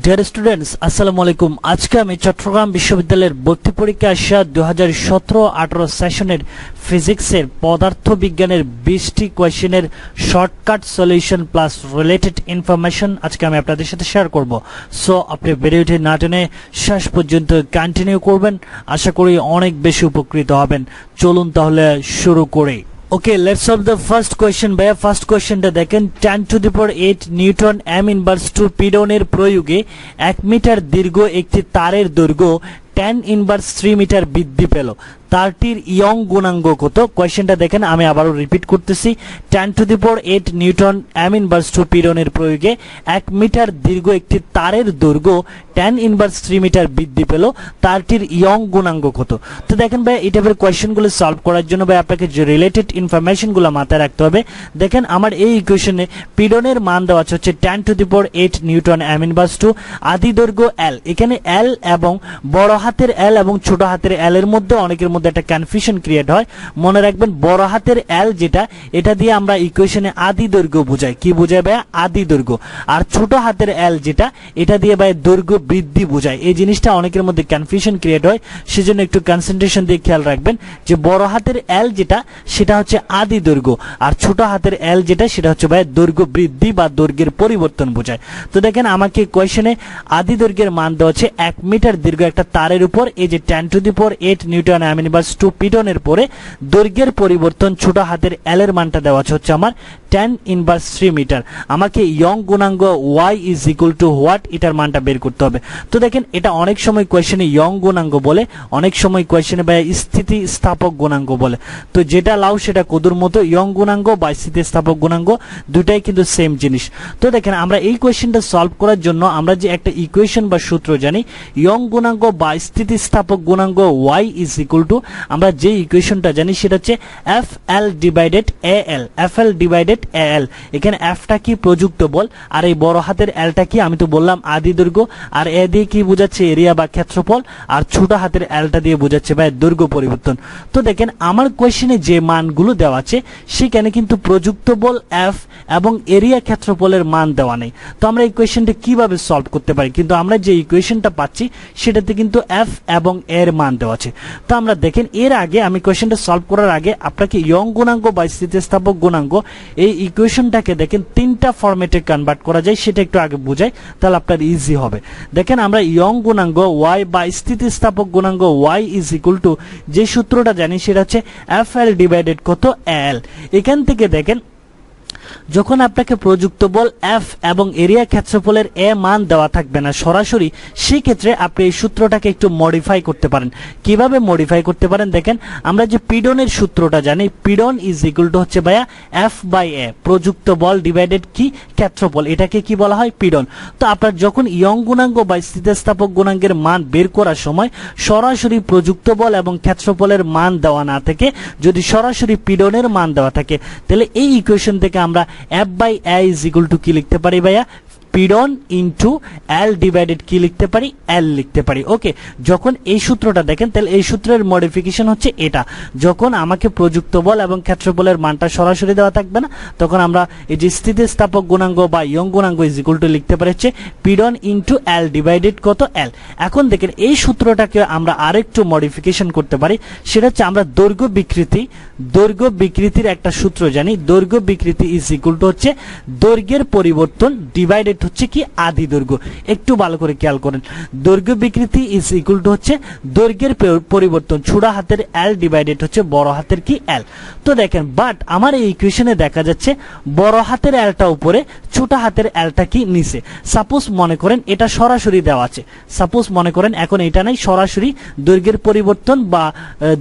Dear students আসসালামু আলাইকুম। আজকে আমি চট্টগ্রাম বিশ্ববিদ্যালয়ের ভর্তি পরীক্ষা আসা 2017-18 সেশনের ফিজিক্সের পদার্থ বিজ্ঞানের 20টি কোয়েশ্চেনের shortcut solution plus related information আজকে আমি আপনাদের সাথে শেয়ার করব। সো আপনি ভিডিওটি না টেনে শেষ পর্যন্ত কন্টিনিউ করবেন, আশা করি অনেক বেশি উপকৃত হবেন। চলুন তাহলে শুরু করি। Okay, let's solve the first question. ভাইয়া ফার্স্ট কোয়েশ্চেনটা দেখেন, 10⁸ নিউটন m ইনভার্স 2 পিডনের প্রয়োগে 1 মিটার দীর্ঘ একটি তারের দৈর্ঘ্য 10 ইনভার্স 3 মিটার বৃদ্ধি পেল, তারটির ইয়ং গুণাঙ্ক কত? কোয়েশ্চেনটা দেখেন, আমি আবারও রিপিট করতেছি। 10⁸ নিউটন m ইনভার্স 2 পিডনের প্রয়োগে 1 মিটার দীর্ঘ একটি তারের দৈর্ঘ্য 10 ইনভার্স 3 মিটার বৃদ্ধি পেল, তারটির ইয়ং গুণাঙ্ক কত? তো দেখেন ভাই, এই টাইপের কোয়েশ্চেনগুলো সলভ করার জন্য ভাই আপনাকে যে রিলেটেড ইনফরমেশনগুলো মাথায় রাখতে হবে। দেখেন আমার এই ইকুয়েশনে পিডনের মান দেওয়া আছে হচ্ছে 10⁸ নিউটন m ইনভার্স 2, আদি দৈর্ঘ্য l। এখানে l এবং বড় হাতের l এবং ছোট হাতের l এর মধ্যে অনেকের মধ্যে একটা কনফিউশন ক্রিয়েট হয়। মনে রাখবেন, বড় হাতের l যেটা, এটা দিয়ে আমরা ইকুয়েশনে আদি দৈর্ঘ্য বোঝাই। কি বোঝায় ভাই? আদি দৈর্ঘ্য। আর ছোট হাতের l যেটা, এটা দিয়ে ভাই দৈর্ঘ্য বৃদ্ধি বোঝায়। এই জিনিসটা অনেকের মধ্যে কনফিউশন ক্রিয়েট হয়, সেজন্য একটু কনসেন্ট্রেশন দিয়ে খেয়াল রাখবেন যে বড় হাতের l যেটা, সেটা হচ্ছে আদি দৈর্ঘ্য, আর ছোট হাতের l যেটা, সেটা হচ্ছে ভাই দৈর্ঘ্য বৃদ্ধি বা দৈর্ঘ্যের পরিবর্তন বোঝায়। তো দেখেন আমাকে কোয়েশ্চেনে আদি দৈর্ঘ্যের মান দেওয়া হচ্ছে 1 মিটার দীর্ঘ একটা তারের উপর এই যে 10⁸ নিউটন m ইনভার্স 2 পিডনের পরে দৈর্ঘ্যের পরিবর্তন ছোট হাতের l এর মানটা দেওয়া হচ্ছে আমার 10 ইনভার্স 3 মিটার। আমাকে ইয়ং গুণাঙ্ক y is equal two what, এটার মানটা বের করতে হবে। তো দেখেন, এটা অনেক সময় কোয়েশ্চেনে ইয়ং গুণাঙ্ক বলে, অনেক সময় কোয়েশ্চেনে ভাই স্থিতিস্থাপক গুণাঙ্ক বলে। তো যেটা লাও সেটা কদুর মতো, ইয়ং গুণাঙ্ক বা স্থিতিস্থাপক গুণাঙ্ক দুটাই কিন্তু সেম জিনিস। তো দেখেন, আমরা এই কোয়েশ্চেনটা সলভ করার জন্য আমরা যে একটা ইকুয়েশন বা সূত্র জানি, ইয়ং গুণাঙ্ক বা স্থিতিস্থাপক গুণাঙ্ক y ইজ ইকুয়াল টু, আমরা যে ইকুয়েশনটা জানি সেটা হচ্ছে FL divided AL। FL divided AL, এখানে Fটা কি? প্রযুক্ত বল, আর এই বড় হাতের Lটা কি? আমি তো বললাম আদি দৈর্ঘ্য, আর A দিয়ে কি বোঝাচ্ছে? এরিয়া বা ক্ষেত্রফল, আর ছোট হাতের Lটা দিয়ে বোঝাচ্ছে ভাই দৈর্ঘ্য পরিবর্তন। তো দেখেন আমার কোয়েশ্চেনে যে মানগুলো দেওয়া আছে সেখানে কিন্তু প্রযুক্ত বল F এবং এরিয়া ক্ষেত্রফলের মান দেওয়া নেই। তো আমরা এই কোয়েশ্চেনটা কিভাবে সলভ করতে পারি? কিন্তু আমরা যে ইকুয়েশনটা পাচ্ছি সেটাতে কিন্তু F এবং এর মান দেওয়া আছে। তো আমরা দেখেন, এর আগে আমি কোয়েশ্চেনটা সলভ করার আগে আপনাকে ইয়ং গুণাঙ্ক বা স্থিতিস্থাপক গুণাঙ্ক এই ইকুয়েশনটাকে দেখেন তিনটা ফরম্যাটে কনভার্ট করা যায়, সেটা একটু আগে বুঝাই, তাহলে আপনার ইজি হবে। দেখেন, আমরা ইয়ং গুণাঙ্ক y বা স্থিতিস্থাপক গুণাঙ্ক y ইজ ইকুয়াল টু যে সূত্রটা জানি সেটা হচ্ছে FL ডিভাইডেড কত? AL। এখান থেকে দেখেন, যখন আপনাকে প্রযুক্ত বল F এবং এরিয়া ক্ষেত্রফলের এ মান দেওয়া থাকবে না সরাসরি, সেই ক্ষেত্রে আপনি এই সূত্রটাকে একটু মডিফাই করতে পারেন। কিভাবে মডিফাই করতে পারেন? দেখেন, আমরা যে পিডনের সূত্রটা জানি, পিডন ইজ ইকুয়াল টু হচ্ছে ভাইয়া F বাই A, প্রযুক্ত বল ডিভাইডেড কি? ক্ষেত্রফল। এটাকে কি বলা হয়? পিডন। তো আপনার যখন ইয়ং গুণাঙ্ক বা স্থিতিস্থাপক গুণাঙ্কের মান বের করার সময় সরাসরি প্রযুক্ত বল এবং ক্ষেত্রফলের মান দেওয়া না থেকে যদি সরাসরি পিডনের মান দেওয়া থাকে, তাহলে এই ইকুয়েশন থেকে আমরা F by A is equal to কি লিখতে পারি ভাইয়া? পিডন ইন্টু L ডিভাইডেড কি লিখতে পারি? L লিখতে পারি। ওকে, যখন এই সূত্রটা দেখেন, তাহলে এই সূত্রের মডিফিকেশন হচ্ছে এটা। যখন আমাকে প্রযুক্ত বল এবং ক্ষেত্রফলের মানটা সরাসরি দেওয়া থাকবে না, তখন আমরা এই যে স্থিতিস্থাপক গুণাঙ্ক বা ইয়ং গুণাঙ্ক ইজ ইকুয়াল টু লিখতে পারি হচ্ছে পিডন ইন্টু L ডিভাইডেড কত? L। এখন দেখেন, এই সূত্রটাকে আমরা আরেকটু মডিফিকেশন করতে পারি, সেটা হচ্ছে আমরা দৈর্ঘ্য বিকৃতির একটা সূত্র জানি। দৈর্ঘ্য বিকৃতি ইজ ইকুয়াল টু হচ্ছে দৈর্ঘ্যের পরিবর্তন ডিভাইডেড হচ্ছে কি? আদি দৈর্ঘ্য। একটু ভালো করে খেয়াল করেন, দৈর্ঘ্য বিকৃতি ইজ ইকুয়াল টু হচ্ছে দৈর্ঘ্যের পরিবর্তন ছোট হাতের L ডিভাইডেড হচ্ছে বড় হাতের কি? L। তো দেখেন, বাট আমার এই ইকুয়েশনে দেখা যাচ্ছে বড় হাতের Lটা উপরে, ছোট হাতের Lটা কি? নিচে। সাপোজ মনে করেন এটা সরাসরি দেওয়া আছে, সাপোজ মনে করেন এখন এটা নাই, সরাসরি দৈর্ঘ্যের পরিবর্তন বা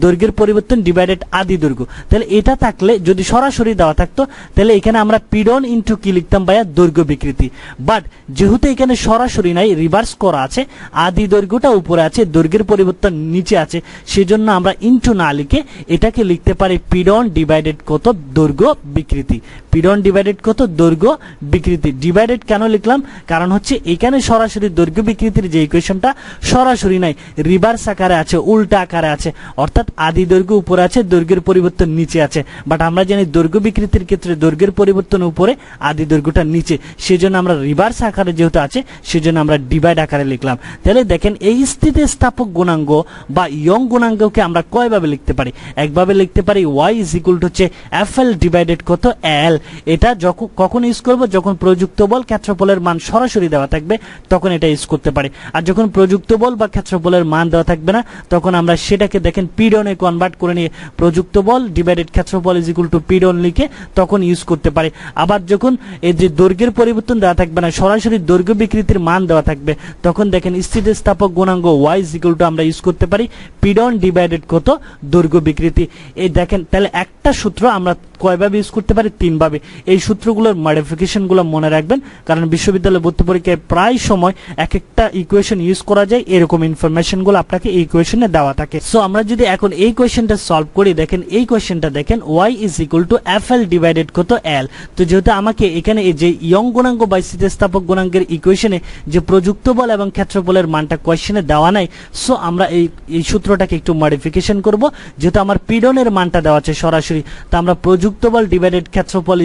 দৈর্ঘ্যের পরিবর্তন ডিভাইডেড আদি দৈর্ঘ্য। তাহলে এটা থাকলে, যদি সরাসরি দেওয়া থাকতো, তাহলে এখানে আমরা পিডন ইন্টু কি লিখতাম ভাইয়া? দৈর্ঘ্য বিকৃতি। বাট যেহেতু এখানে সরাসরি নাই, রিভার্স করা আছে, আদি দৈর্ঘ্যটা উপরে আছে, দৈর্ঘ্যের পরিবর্তন নিচে আছে, সেজন্য আমরা ইন্টু না লিখে এটাকে লিখতে পারি পিডন ডিভাইডেড কত? দৈর্ঘ্য বিকৃতি। পিডন ডিভাইডেড কত? দৈর্ঘ্য বিকৃতি। ডিভাইডেড কেন লিখলাম? কারণ হচ্ছে এখানে সরাসরি দৈর্ঘ্য বিকৃতির যে ইকুয়েশনটা সরাসরি নাই, রিভার্স আকারে আছে, উল্টা আকারে আছে, অর্থাৎ আদি দৈর্ঘ্য উপরে আছে, দৈর্ঘ্যের পরিবর্তন নিচে আছে। বাট আমরা জানি দৈর্ঘ্য বিকৃতির ক্ষেত্রে দৈর্ঘ্যের পরিবর্তন উপরে, আদি দৈর্ঘ্যটা নিচে, সেজন্য আমরা রিভার্স রিভার্স আকারে যেহেতু আছে সেজন্য আমরা ডিভাইড আকারে লিখলাম। তাহলে দেখেন এই স্থিতিস্থাপক গুণাঙ্ক বা ইয়ং গুণাঙ্ককে আমরা কয়ভাবে লিখতে পারি? একভাবে লিখতে পারি y হচ্ছে FL ডিভাইডেড কত L। এটা কখন ইউজ করব? যখন প্রযুক্ত বল ক্ষেত্রফলের মান সরাসরি দেওয়া থাকবে তখন এটা ইউজ করতে পারি। আর যখন প্রযুক্ত বল বা ক্ষেত্রফলের মান দেওয়া থাকবে না তখন আমরা সেটাকে দেখেন পিডনে কনভার্ট করে নিয়ে প্রযুক্ত বল ডিভাইডেড ক্ষেত্রফল পিডন লিখে তখন ইউজ করতে পারি। আবার যখন এই যে দৈর্ঘ্যের পরিবর্তন দেওয়া থাকবে না, সরাসরি দৈর্ঘ্য বিকৃতির মান দেওয়া থাকবে তখন দেখেন স্থিতিস্থাপক গুণাঙ্ক y আমরা ইউজ করতে পারি পিডন ডিভাইডেড কত দৈর্ঘ্য বিকৃতি। এই দেখেন তাহলে একটা সূত্র আমরা কয়ভাবে ইউজ করতে পারি? তিনভাবে। এই সূত্রগুলোর মডিফিকেশন গুলো মনে রাখবেন, কারণ বিশ্ববিদ্যালয় ভর্তি পরীক্ষায় প্রায় সময় এক একটা ইকুয়েশন ইউজ করা যায়, এরকম ইনফরমেশন গুলো আপনাকে এই ইকুয়েশনে দেওয়া থাকে। সো আমরা যদি এখন এই কোয়েশ্চেনটা সলভ করি, দেখেন এই কোয়েশ্চেনটা দেখেন y FL ডিভাইডেড কত L। তো যেহেতু আমাকে এখানে এই যে ইয়ং গুণাঙ্ক বা স্থিতিস্থাপক গুণাঙ্কের ইকুয়েশনে যে প্রযুক্ত বল এবং ক্ষেত্রফলের মানটা কোয়েশ্চেনে দেওয়া নাই, সো আমরা এই সূত্রটাকে একটু মডিফিকেশন করব। যেহেতু আমার পিডনের মানটা দেওয়া আছে সরাসরি, তো আমরা প্রযুক্ত বল ডিভাইডেড ক্ষেত্রফল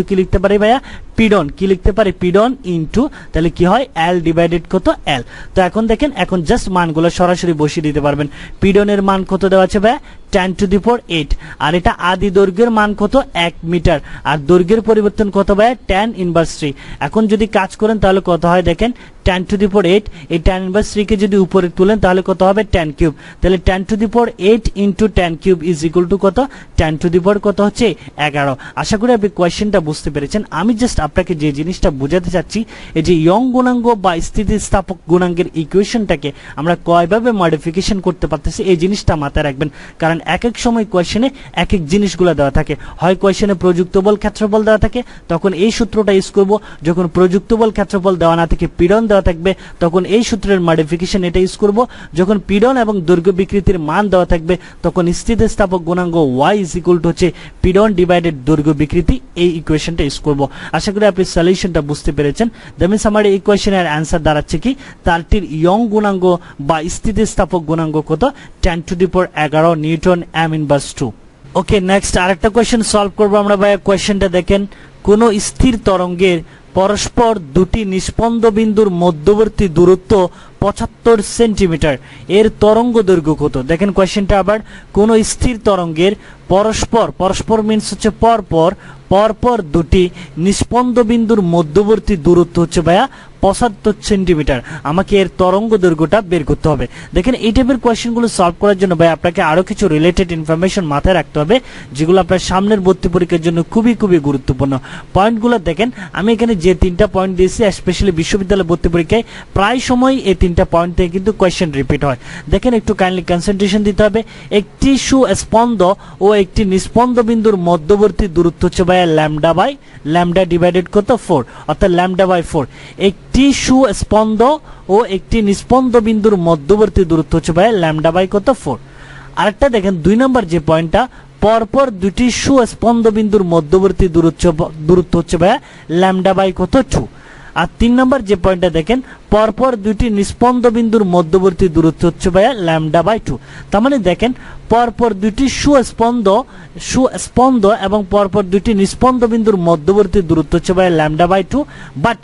কি লিখতে পারি ভাইয়া? পিডন। কি লিখতে পারি? পিডন ইনটু তাহলে কি হয় L ডিভাইডেড কত L। তো এখন দেখেন এখন জাস্ট মানগুলো সরাসরি বসিয়ে দিতে পারবেন। পিডনের মান কত দেওয়া আছে ভাইয়া? 10⁸, আর এটা আদি দৈর্ঘ্যের মান কত? 1 মিটার। আর দৈর্ঘ্যের পরিবর্তন কত ভাইয়া? tan inverse 3। এখন যদি কাজ করেন তাহলে কত হয় দেখেন 10⁸, এই tan ইনভার্স 3 কে যদি উপরে তুলেন তাহলে কত হবে? tan cube. তাহলে 10⁸ into tan cube is equal two কত? tan কত হচ্ছে? 11। আশা করি আপনি কোয়েশ্চেনটা বুঝতে পেরেছেন। আমি জাস্ট আপনাকে যে জিনিসটা বোঝাতে চাচ্ছি, এই যে ইয়ং গুণাঙ্ক বা স্থিতিস্থাপক গুণাঙ্কের ইকুয়েশনটাকে আমরা কয়ভাবে মডিফিকেশন করতে পারতেছি এই জিনিসটা মাথায় রাখবেন, কারণ এক এক সময় কোয়েশ্চেনে এক এক জিনিসগুলো দেওয়া থাকে। হয় কোয়েশ্চেনে প্রযুক্ত বল ক্ষেত্রফল দেওয়া থাকে তখন এই সূত্রটা ইউজ করব, যখন প্রযুক্ত বল ক্ষেত্রফল দেওয়া না থাকে পিডন দেওয়া থাকবে তখন এই সূত্রের মডিফিকেশন এটা ইউজ করব, যখন পিডন এবং দৈর্ঘ্য বিকৃতির মান দেওয়া থাকবে তখন স্থিতিস্থাপক গুণাঙ্ক y হচ্ছে পিডন ডিভাইডেড দৈর্ঘ্য বিকৃতি, এই ইকুয়েশনটা ইউজ করব। আশা করি আপনি সলিউশনটা বুঝতে পেরেছেন। দ্যাট মিন্স আমার এই ইকুয়েশনের অ্যান্সার দাঁড়াচ্ছে কি? তারটির ইয়ং গুণাঙ্ক বা স্থিতিস্থাপক গুণাঙ্ক কত? 10⁻11 নিউটন m ইনভার্স 2। ওকে, নেক্সট আরেকটা কোয়েশ্চেন সলভ করবো আমরা ভাইয়া। কোয়েশ্চেনটা দেখেন, কোন স্থির তরঙ্গের পরস্পর দুটি নিষ্পন্দ বিন্দুর মধ্যবর্তী দূরত্ব 75 সেন্টিমিটার, এর তরঙ্গ দৈর্ঘ্য কত? দেখেন কোয়েশ্চেনটা আবার, কোন স্থির তরঙ্গের পরস্পর মিন্স হচ্ছে পরপর দুটি নিষ্পন্দ বিন্দুর মধ্যবর্তী দূরত্ব হচ্ছে ভাইয়া 75 সেন্টিমিটার। আমাকে এর তরঙ্গ দৈর্ঘ্যটা বের করতে হবে। দেখেন এই টাইপের কোয়েশ্চেনগুলো সলভ করার জন্য ভাই আপনাকে আরো কিছু রিলেটেড ইনফরমেশন মাথায় রাখতে হবে, যেগুলো আপনার সামনের ভর্তি পরীক্ষার জন্য খুবই গুরুত্বপূর্ণ। পয়েন্টগুলো দেখেন, আমি এখানে যে 3টা পয়েন্ট দিয়েছি স্পেশালি বিশ্ববিদ্যালয় ভর্তি পরীক্ষায় প্রায় সময় এই 3টা পয়েন্ট থেকে কিন্তু কোয়েশ্চেন রিপিট হয়। দেখেন একটু কাইন্ডলি কনসেন্ট্রেশন দিতে হবে। একটি সুস্পন্দ ও একটি নিষ্পন্দ বিন্দুর মধ্যবর্তী দূরত্ব হচ্ছে ভাইয়া ল্যামডা ডিভাইডেড কত? 4, অর্থাৎ λ/4। একটি সুস্পন্দ ও একটি নিষ্পন্দ বিন্দুর মধ্যবর্তী দূরত্ব হচ্ছে ভাইয়া λ/4। আরেকটা দেখেন 2 নম্বর যে পয়েন্টটা, পরপর দুটি সুস্পন্দ বিন্দুর মধ্যবর্তী দূরত্ব হচ্ছে ভাইয়া λ/2। আর 3 নম্বর যে পয়েন্টটা দেখেন, পরপর দুটি নিষ্পন্দ বিন্দুর মধ্যবর্তী দূরত্ব হচ্ছে ভাইয়া λ/2। তার মানে দেখেন পরপর দুটি সুস্পন্দ এবং পরপর দুটি নিষ্পন্দ বিন্দুর মধ্যবর্তী দূরত্ব হচ্ছে ভাইয়া λ/2, বাট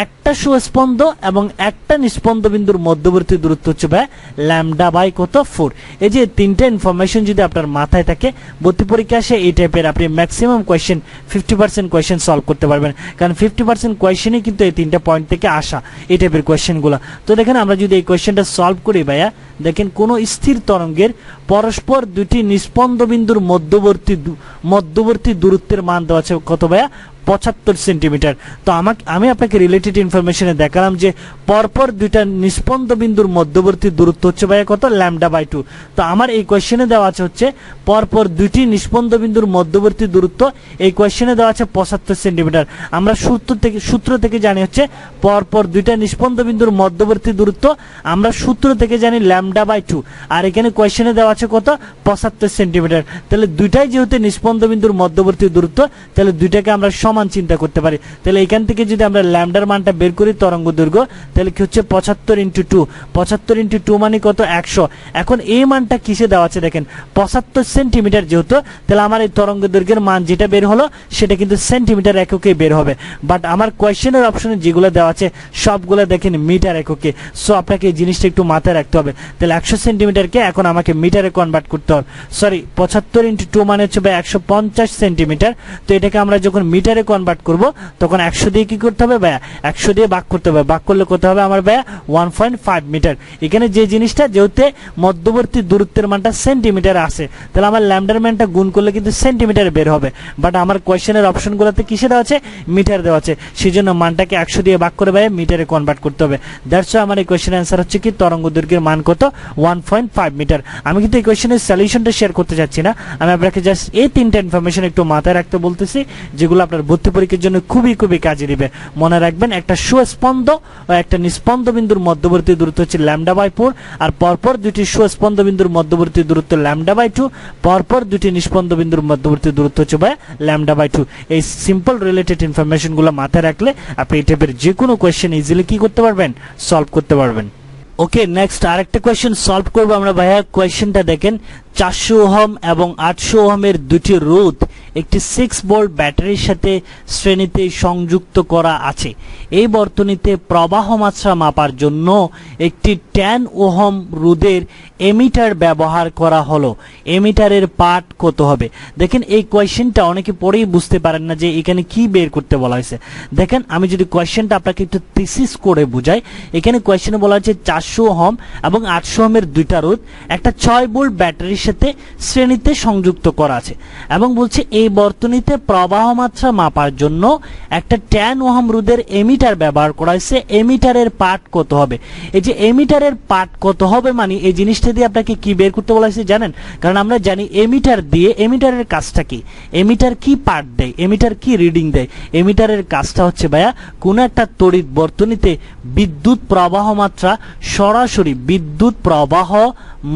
একটা সুস্পন্দ এবং একটা নিষ্পন্দ বিন্দুর মধ্যবর্তী দূরত্ব হচ্ছে ভাই λ/4। এই যে 3টা ইনফরমেশন যদি আপনার মাথায় থাকে, ভর্তি পরীক্ষা আসে এই টাইপের আপনি ম্যাক্সিমাম কোয়েশ্চেন 50% কোয়েশ্চেন সলভ করতে পারবেন, কারণ 50% কোয়েশ্চেনই কিন্তু এই 3টা পয়েন্ট থেকে আসা এই টাইপের কোয়েশ্চেনগুলো। তো দেখেন আমরা যদি এই কোয়েশ্চেনটা সলভ করি ভাইয়া, দেখেন কোন স্থির তরঙ্গের পরস্পর দুটি নিষ্পন্দ বিন্দুর মধ্যবর্তী দূরত্বের মান দেওয়া আছে কত ভাইয়া? 75 সেন্টিমিটার। তো আমি আপনাকে রিলেটেড ইনফরমেশনে দেখালাম যে পরপর দুইটা নিষ্পন্দ বিন্দুর মধ্যবর্তী দূরত্ব হচ্ছে ভাইয়া কত? λ/2। তো আমার এই কোয়েশ্চেনে দেওয়া আছে হচ্ছে পরপর দুইটি নিষ্পন্দ বিন্দুর মধ্যবর্তী দূরত্ব, এই কোয়েশ্চেনে দেওয়া আছে 75 সেন্টিমিটার। আমরা সূত্র থেকে জানি হচ্ছে পরপর দুইটা নিষ্পন্দ বিন্দুর মধ্যবর্তী দূরত্ব আমরা সূত্র থেকে জানি λ/2, আর এখানে কোয়েশ্চেনে দেওয়া আছে কত? 75 সেন্টিমিটার। তাহলে দুইটাই যেহেতু নিষ্পন্দ বিন্দুর মধ্যবর্তী দূরত্ব, তাহলে দুইটাকে আমরা সমান চিন্তা করতে পারি। তাহলে এখান থেকে যদি আমরা ল্যামডার মানটা বের করি তরঙ্গ দৈর্ঘ্য, তাহলে কি হচ্ছে 75 × 2, 75 × 2 মানে কত 100। এখন এই মানটা কিসে দেওয়া আছে দেখেন 75 সেন্টিমিটার যেহেতু, তাহলে আমার এই তরঙ্গ দৈর্ঘ্যের মান যেটা বের হলো সেটা কিন্তু সেন্টিমিটার এককে বের হবে। বাট আমার কোয়েশ্চেনের অপশনে যেগুলো দেওয়া আছে সবগুলো দেখেন মিটার এককে। সো আপনাকে এই জিনিসটা একটু মাথায় রাখতে হবে। তাহলে 100 সেন্টিমিটারকে এখন আমাকে মিটারে কনভার্ট করতে হবে। সরি 75 × 2 মানে হচ্ছে 150 সেন্টিমিটার। তো এটাকে আমরা যখন মিটারে কনভার্ট করব তখন 100 দিয়ে কি করতে হবে ভাইয়া, 100 দিয়ে ভাগ করতে হবে। ভাগ করলে কত হবে আমার ভাইয়া 1.5 মিটার। এখানে যে জিনিসটা যেহেতু মধ্যবর্তী দূরত্বের মানটা সেন্টিমিটারে আসে, তাহলে আমার ল্যামডার মানটা গুণ করলে কিন্তু সেন্টিমিটারে বের হবে। বাট আমার কোয়েশ্চেনের অপশনগুলোতে কিসে দেওয়া আছে, মিটার দেওয়া আছে। সেই জন্য মানটাকে 100 দিয়ে ভাগ করে ভাইয়া মিটারে কনভার্ট করতে হবে। দ্যাটস ওয়াই আমার এই কোয়েশ্চেনের অ্যান্সার হচ্ছে কি তরঙ্গ দৈর্ঘ্যের মান কত 1.5 মিটার। আমি কিন্তু এই কোয়েশ্চেনের সলিউশনটা শেয়ার করতে চাচ্ছি না, আমি আপনাকে জাস্ট এই তিনটা ইনফরমেশন একটু মাথায় রাখতে বলতেছি যেগুলো আপনার ভর্তি পরীক্ষার জন্য খুবই খুবই কাজে দিবে। মনে রাখবেন একটা সুস্পন্দ ও একটা নিস্পন্দ বিন্দুর মধ্যবর্তী দূরত্ব হচ্ছে λ/4, আর পরপর দুটি সুস্পন্দ বিন্দুর মধ্যবর্তী দূরত্ব λ/2, পরপর দুটি নিস্পন্দ বিন্দুর মধ্যবর্তী দূরত্ব হচ্ছে λ/2। এই সিম্পল রিলেটেড ইনফরমেশন গুলো মাথায় রাখলে আপনি এই টাইপের যে কোনো কোয়েশ্চেন ইজিলি কি করতে পারবেন, সলভ করতে পারবেন। ওকে, নেক্সট আরেকটা কোয়েশ্চেন সলভ করবো আমরা ভাইয়া। কোয়েশ্চেনটা দেখেন 400 ওহম এবং 800 ওহমের দুটি রোধ একটি 6 ভোল্ট ব্যাটারির সাথে শ্রেণীতে সংযুক্ত করা আছে। এই বর্তনীতে প্রবাহ মাত্রা মাপার জন্য একটি 10 ওহম রোধের এমিটার ব্যবহার করা হলো। এমিটারের পাঠ কত হবে? দেখেন এই কোয়েশ্চেনটা অনেকে পড়েই বুঝতে পারেন না যে এখানে কি বের করতে বলা হয়েছে। দেখেন আমি যদি কোয়েশ্চেনটা আপনাকে একটু থিসিস করে বুঝাই, এখানে কোয়েশ্চেনে বলা হয়েছে 400 ওহম এবং 800 ওহমের দুইটা রোধ একটা 6 ভোল্ট ব্যাটারির সাথে শ্রেণীতে সংযুক্ত করা আছে এবং বলছে এই বর্তনীতে প্রবাহ মাত্রা মাপার জন্য একটা 10 ওহম রোধের এমিটার ব্যবহার করা হয়েছে। এমিটারের পাঠ কত হবে? এই যে এমিটারের পাঠ কত হবে মানে এই জিনিসটা দিয়ে আপনাকে কি বের করতে বলা হয়েছে জানেন? কারণ আমরা জানি এমিটার দিয়ে এমিটারের কাজটা কি, এমিটার কি পাঠ দেয়, এমিটার কি রিডিং দেয়। এমিটারের কাজটা হচ্ছে ভাইয়া কোন একটা তড়িৎ বর্তনীতে বিদ্যুৎ প্রবাহ মাত্রা সরাসরি বিদ্যুৎ প্রবাহ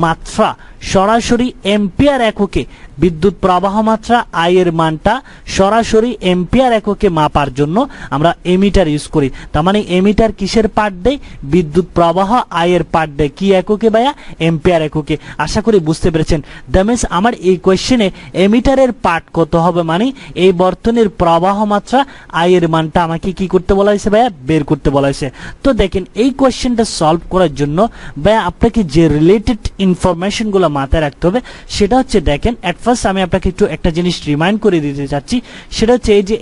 মাত্রা সরাসরি এম্পিয়ার এককে বিদ্যুৎ প্রবাহ মাত্রা আই এর মানটা সরাসরি এম্পিয়ার এককে মাপার জন্য আমরা এমিটার ইউজ করি। তার মানে এমিটার কিসের পাঠ দেয়? বিদ্যুৎ প্রবাহ আই এর পাঠ দেয় কি এককে ভাইয়া? এম্পিয়ার এককে। আশা করি বুঝতে পেরেছেন। দ্যাট মিন্স আমার এই কোয়েশ্চেনে এমিটারের পাঠ কত হবে মানে এই বর্তনীর প্রবাহ মাত্রা আই এর মানটা আমাকে কি করতে বলা হয়েছে ভাইয়া? বের করতে বলা হয়েছে। তো দেখেন এই কোয়েশ্চেনটা সলভ করার জন্য ভাইয়া আপনাকে যে রিলেটেড ইনফরমেশন গুলো মাথায় রাখতে হবে সেটা হচ্ছে দেখেন এট ফার্স্ট আমি আপনাকে একটু একটা জিনিস রিমাইন্ড করে দিতে চাচ্ছি, সেটা হচ্ছে এই যে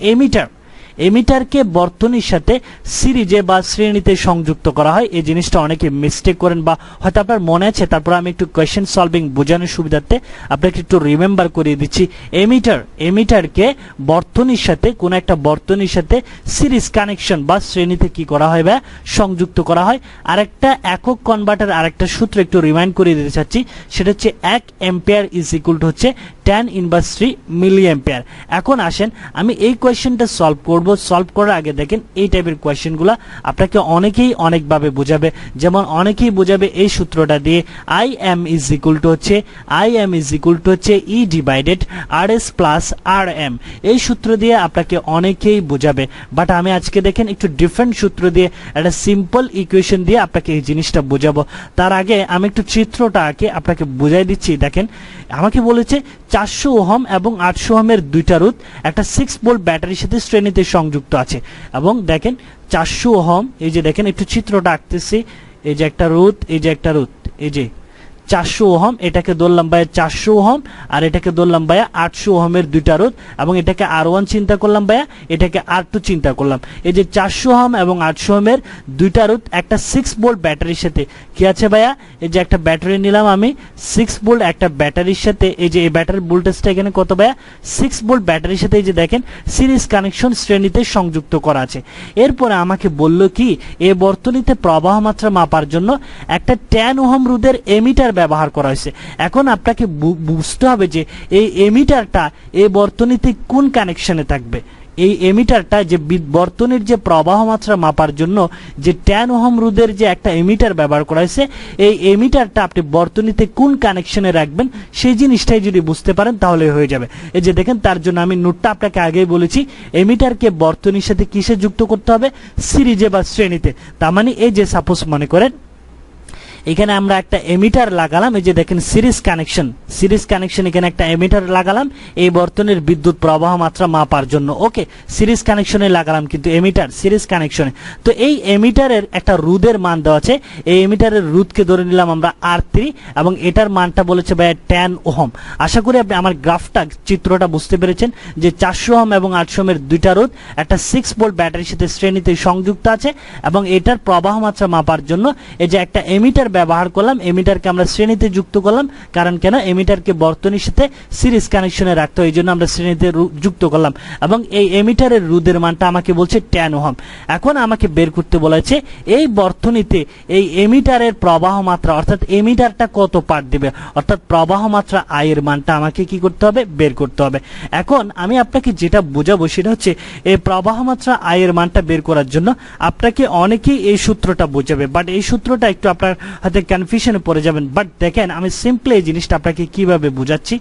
এমিটারকে বর্তনীর সাথে সিরিজে বা শ্রেণীতে সংযুক্ত করা হয়। এই জিনিসটা অনেকে মিস্টেক করেন বা হয়তো আপনার মনে আছে, তারপর আমি একটু কোয়েশ্চেন সলভিং বোঝানোর সুবিধার্থে আপনাকে একটু রিমেম্বার করিয়ে দিচ্ছি। এমিটারকে বর্তনীর সাথে কোন একটা বর্তনীর সাথে সিরিজ কানেকশন বা শ্রেণীতে কি করা হয় বা সংযুক্ত করা হয়। আরেকটা একক কনভার্টার আরেকটা সূত্র একটু রিমাইন্ড করিয়ে দিতে চাচ্ছি, সেটা হচ্ছে 1 এম্পিয়ার ইজ ইকুয়াল টু হচ্ছে 10⁻³ মিলি এম্পিয়ার। এখন আসেন আমি এই কোয়েশ্চেনটা সলভ করব। সলভ করার আগে দেখেন এই টাইপের কোয়েশ্চেনগুলো আপনাকে অনেকেই অনেকভাবে বোঝাবে। যেমন অনেকেই বোঝাবে এই সূত্রটা দিয়ে I am is equal to হচ্ছে ই ডিভাইডেড আর এস প্লাস আর এম। এই সূত্র দিয়ে আপনাকে অনেকেই বোঝাবে, বাট আমি আজকে দেখেন একটু ডিফারেন্ট সূত্র দিয়ে একটা সিম্পল ইকুয়েশন দিয়ে আপনাকে এই জিনিসটা বোঝাবো। তার আগে আমি একটু চিত্রটা আঁকে আপনাকে বুঝাই দিচ্ছি। দেখেন আমাকে বলেছে 400 ওহম এবং 800 ওহমের দুইটা রোধ একটা 6 ভোল্ট ব্যাটারির সাথে শ্রেণীতে সংযুক্ত আছে এবং দেখেন 400 ওহম, এই যে দেখেন একটু চিত্রটা আঁকতেছি, এই যে একটা রোধ, এই যে একটা রোধ, এই যে 400 ওহম, এটাকে ধরলাম ভাইয়া 400 ওহম আর এটাকে ধরলাম ভাইয়া 800 ওহমের দুইটা রোধ এবং এটাকে R1 চিন্তা করলাম ভাইয়া, এটাকে R2 চিন্তা করলাম। এই যে 400 ওহম এবং 800 ওহমের দুইটা রোধ একটা 6 ভোল্ট ব্যাটারির সাথে কি আছে ভাইয়া? এই যে একটা ব্যাটারি নিলাম আমি 6 ভোল্ট একটা ব্যাটারির সাথে, এই যে এই ব্যাটারির ভোল্টেজটা এখানে কত ভাইয়া? 6 ভোল্ট ব্যাটারির সাথে এই যে দেখেন সিরিজ কানেকশন শ্রেণীতে সংযুক্ত করা আছে। এরপরে আমাকে বলল কি এই বর্তনীতে প্রবাহ মাত্রা মাপার জন্য একটা 10 ওহম রোধের এমিটার ব্যবহার করা হয়েছে। এখন আপনাকে বুঝতে হবে যে এই এমিটারটা এই বর্তনীতে কোন কানেকশনে থাকবে। এই এমিটারটা যে বর্তনীর যে প্রবাহ মাত্রা মাপার জন্য যে 10 ওহম রোধের যে একটা এমিটার ব্যবহার করা হয়েছে, এই এমিটারটা আপনি বর্তনীতে কোন কানেকশনে রাখবেন সেই জিনিসটাই যদি বুঝতে পারেন তাহলে হয়ে যাবে। এই যে দেখেন, তার জন্য আমি নোটটা আপনাকে আগেই বলেছি, এমিটারকে বর্তনীর সাথে কিসে যুক্ত করতে হবে, সিরিজে বা শ্রেণীতে। তার মানে এই যে সাপোজ মনে করেন এখানে আমরা একটা এমিটার লাগালাম, এই যে দেখেন সিরিজ কানেকশন, এখানে একটা এমিটার লাগালাম এই বর্তনীর বিদ্যুৎ প্রবাহ মাত্রা মাপার জন্য। ওকে, সিরিজ কানেকশনে লাগালাম, কিন্তু এমিটার সিরিজ কানেকশনে। তো এই এমিটারের একটা রোধের মান দেওয়া আছে, এই এমিটারের রোধকে ধরে নিলাম আমরা R3 এবং এটার মানটা বলেছে ভাই 10 ওহম। আশা করি আপনি আমার গ্রাফটা চিত্রটা বুঝতে পেরেছেন যে 400 ওহম এবং 800 ওহমের দুইটা রোধ একটা 6 ভোল্ট ব্যাটারির সাথে শ্রেণীতে সংযুক্ত আছে এবং এটার প্রবাহ মাত্রা মাপার জন্য এই যে একটা এমিটার ব্যবহার করলাম, এমিটারকে আমরা শ্রেণীতে যুক্ত করলাম। কারণ কেন, এমিটারকে বর্তনীর সাথে সিরিজ কানেকশনে রাখতে হয়, এই জন্য আমরা শ্রেণীতে যুক্ত করলাম। এবং এই এমিটারের রোধের মানটা আমাকে বলছে 10 ওহম। এখন আমাকে বের করতে বলেছে এই বর্তনীতে এই এমিটারের প্রবাহ মাত্রা, অর্থাৎ এমিটারটা কত পাঠ দিবে, অর্থাৎ প্রবাহ মাত্রা I এর মানটা আমাকে কি করতে হবে, বের করতে হবে। এখন আমি আপনাকে যেটা বোঝাবো সেটা হচ্ছে এই প্রবাহ মাত্রা I এর মানটা বের করার জন্য আপনাকে অনেকেই এই সূত্রটা বোঝাবে, বাট এই সূত্রটা একটু আপনার হাতে কনফিউশনে পড়ে যাবেন। বাট দেখেন আমি সিম্পলি এই জিনিসটা আপনাকে কিভাবে বোঝাচ্ছি।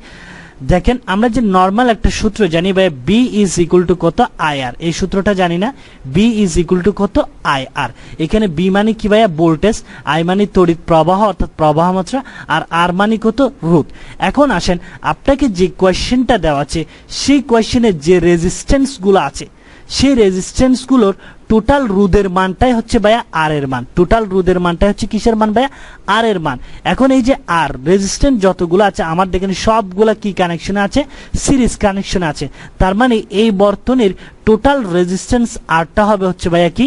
দেখেন, আমরা যে নরমাল একটা সূত্র জানি ভাই, B ইজ ইকুয়াল টু কত, IR। এই সূত্রটা জানি না, B ইজ ইকুয়াল টু কত, IR। এখানে B মানে কি ভাইয়া, ভোল্টেজ, I মানে তড়িৎ প্রবাহ অর্থাৎ প্রবাহ মাত্রা, আর R মানে কত, রোধ। এখন আসেন, আপনাকে যে কোয়েশ্চেনটা দেওয়া আছে সেই কোয়েশ্চেনের যে রেজিস্ট্যান্স গুলো আছে সেই রেজিস্ট্যান্স গুলোর টোটাল রোধের মানটাই হচ্ছে ভাইয়া আর এর মান। টোটাল রোধের মানটাই হচ্ছে কিসের মান ভাইয়া, আর এর মান। এখন এই যে আর রেজিস্ট্যান্স যতগুলো আছে আমার দেখেন সবগুলা কি কানেকশনে আছে, সিরিজ কানেকশনে আছে। তার মানে এই বর্তনীর টোটাল রেজিস্ট্যান্স আরটা হবে হচ্ছে ভাইয়া কি,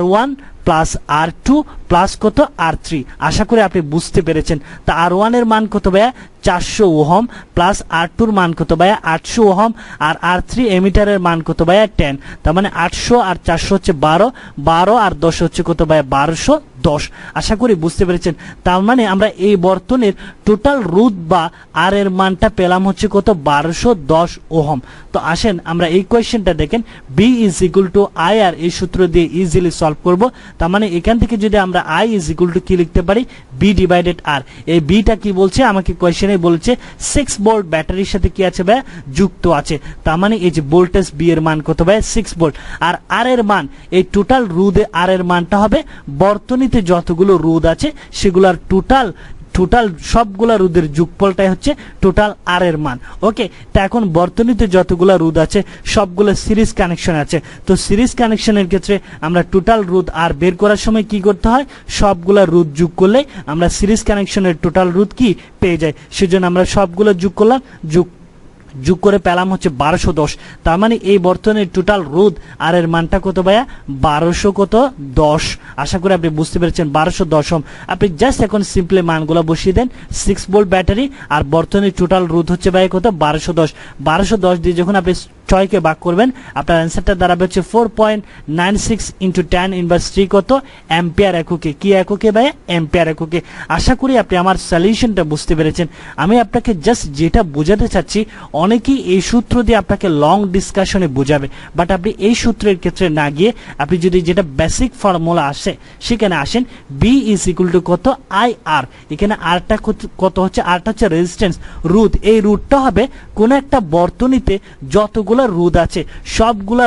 R1 প্লাস R2 প্লাস কত, R3। আশা করি আপনি বুঝতে পেরেছেন। তা R1 এর মান কত ভাইয়া, 400 ওহম, প্লাস R2 এর মান কত ভাইয়া, 800 ওহম, আর R3 এমিটারের মান কত ভাইয়া, 10। তার মানে 800 আর 400 হচ্ছে 12, 12 আর 10 হচ্ছে কত ভাইয়া, 1210। আশা করি বুঝতে পেরেছেন। তার মানে আমরা এই বর্তনীর টোটাল রোধ বা আর এর মানটা পেলাম হচ্ছে কত, 1210 ওহম। তো আসেন আমরা এই কোয়েশ্চেনটা দেখেন, B is equal two IR এই সূত্র দিয়ে ইজিলি সলভ করব। তার মানে এখান থেকে যদি আমরা I ইজ ইকুয়াল টু কি লিখতে পারি, B ডিভাইডেড R। এই বিটা কি বলছে আমাকে কোয়েশ্চেনে বলছে 6 ভোল্ট ব্যাটারির সাথে কি আছে ভাই, যুক্ত আছে। তার মানে এই যে ভোল্টেজ B এর মান কত ভাই, 6 ভোল্ট। আর R এর মান, এই টোটাল রোধে R এর মানটা হবে বর্তনীতে যতগুলো রোধ আছে সেগুলোর টোটাল সবগুলা রোধের যোগফলটাই হচ্ছে টোটাল আর এর মান। ওকে, তা এখন বর্তনীতে যতগুলা রোধ আছে সবগুলো সিরিজ কানেকশন আছে। তো সিরিজ কানেকশনের ক্ষেত্রে আমরা টোটাল রোধ আর বের করার সময় কি করতে হয়, সবগুলা রোধ যোগ করলে আমরা সিরিজ কানেকশনের টোটাল রোধ কি পেয়ে যাই। সেজন্য আমরা সবগুলো যোগ করলাম, যোগ করে পেলাম হচ্ছে 1210। তার মানে এই বর্তনীর টোটাল রোধ আর এর মানটা কত ভাইয়া, 1210। আশা করি আপনি বুঝতে পেরেছেন, 1210 ওহম। আপনি জাস্ট এখন সিম্পলি মানগুলো বসিয়ে দেন, 6 ভোল্ট ব্যাটারি আর বর্তনীর টোটাল রোধ হচ্ছে ভাইয়া কত, 1210। 1210 দিয়ে যখন আপনি 6 কে ভাগ করবেন আপনার অ্যান্সারটা দাঁড়াবে হচ্ছে 4.96 ইন্টু 10 ইনভার্স 3 কত, অ্যাম্পিয়ার এককে। কি এককে ভাইয়া, অ্যাম্পিয়ার এককে। আশা করি আপনি আমার সলিউশনটা বুঝতে পেরেছেন। আমি আপনাকে জাস্ট যেটা বোঝাতে চাচ্ছি, অনেকেই এই সূত্র দিয়ে আপনাকে লং ডিসকাশনে বোঝাবে, বাট আপনি এই সূত্রের ক্ষেত্রে না গিয়ে আপনি যদি যেটা বেসিক ফর্মুলা আসে সেখানে আসেন, B ইজ ইকুয়াল টু কত, IR। এখানে আরটা কত হচ্ছে, আরটা হচ্ছে রেজিস্ট্যান্স, রোধ। এই রোধটা হবে কোন একটা বর্তনীতে যতগুলো রোধ আছে সবগুলা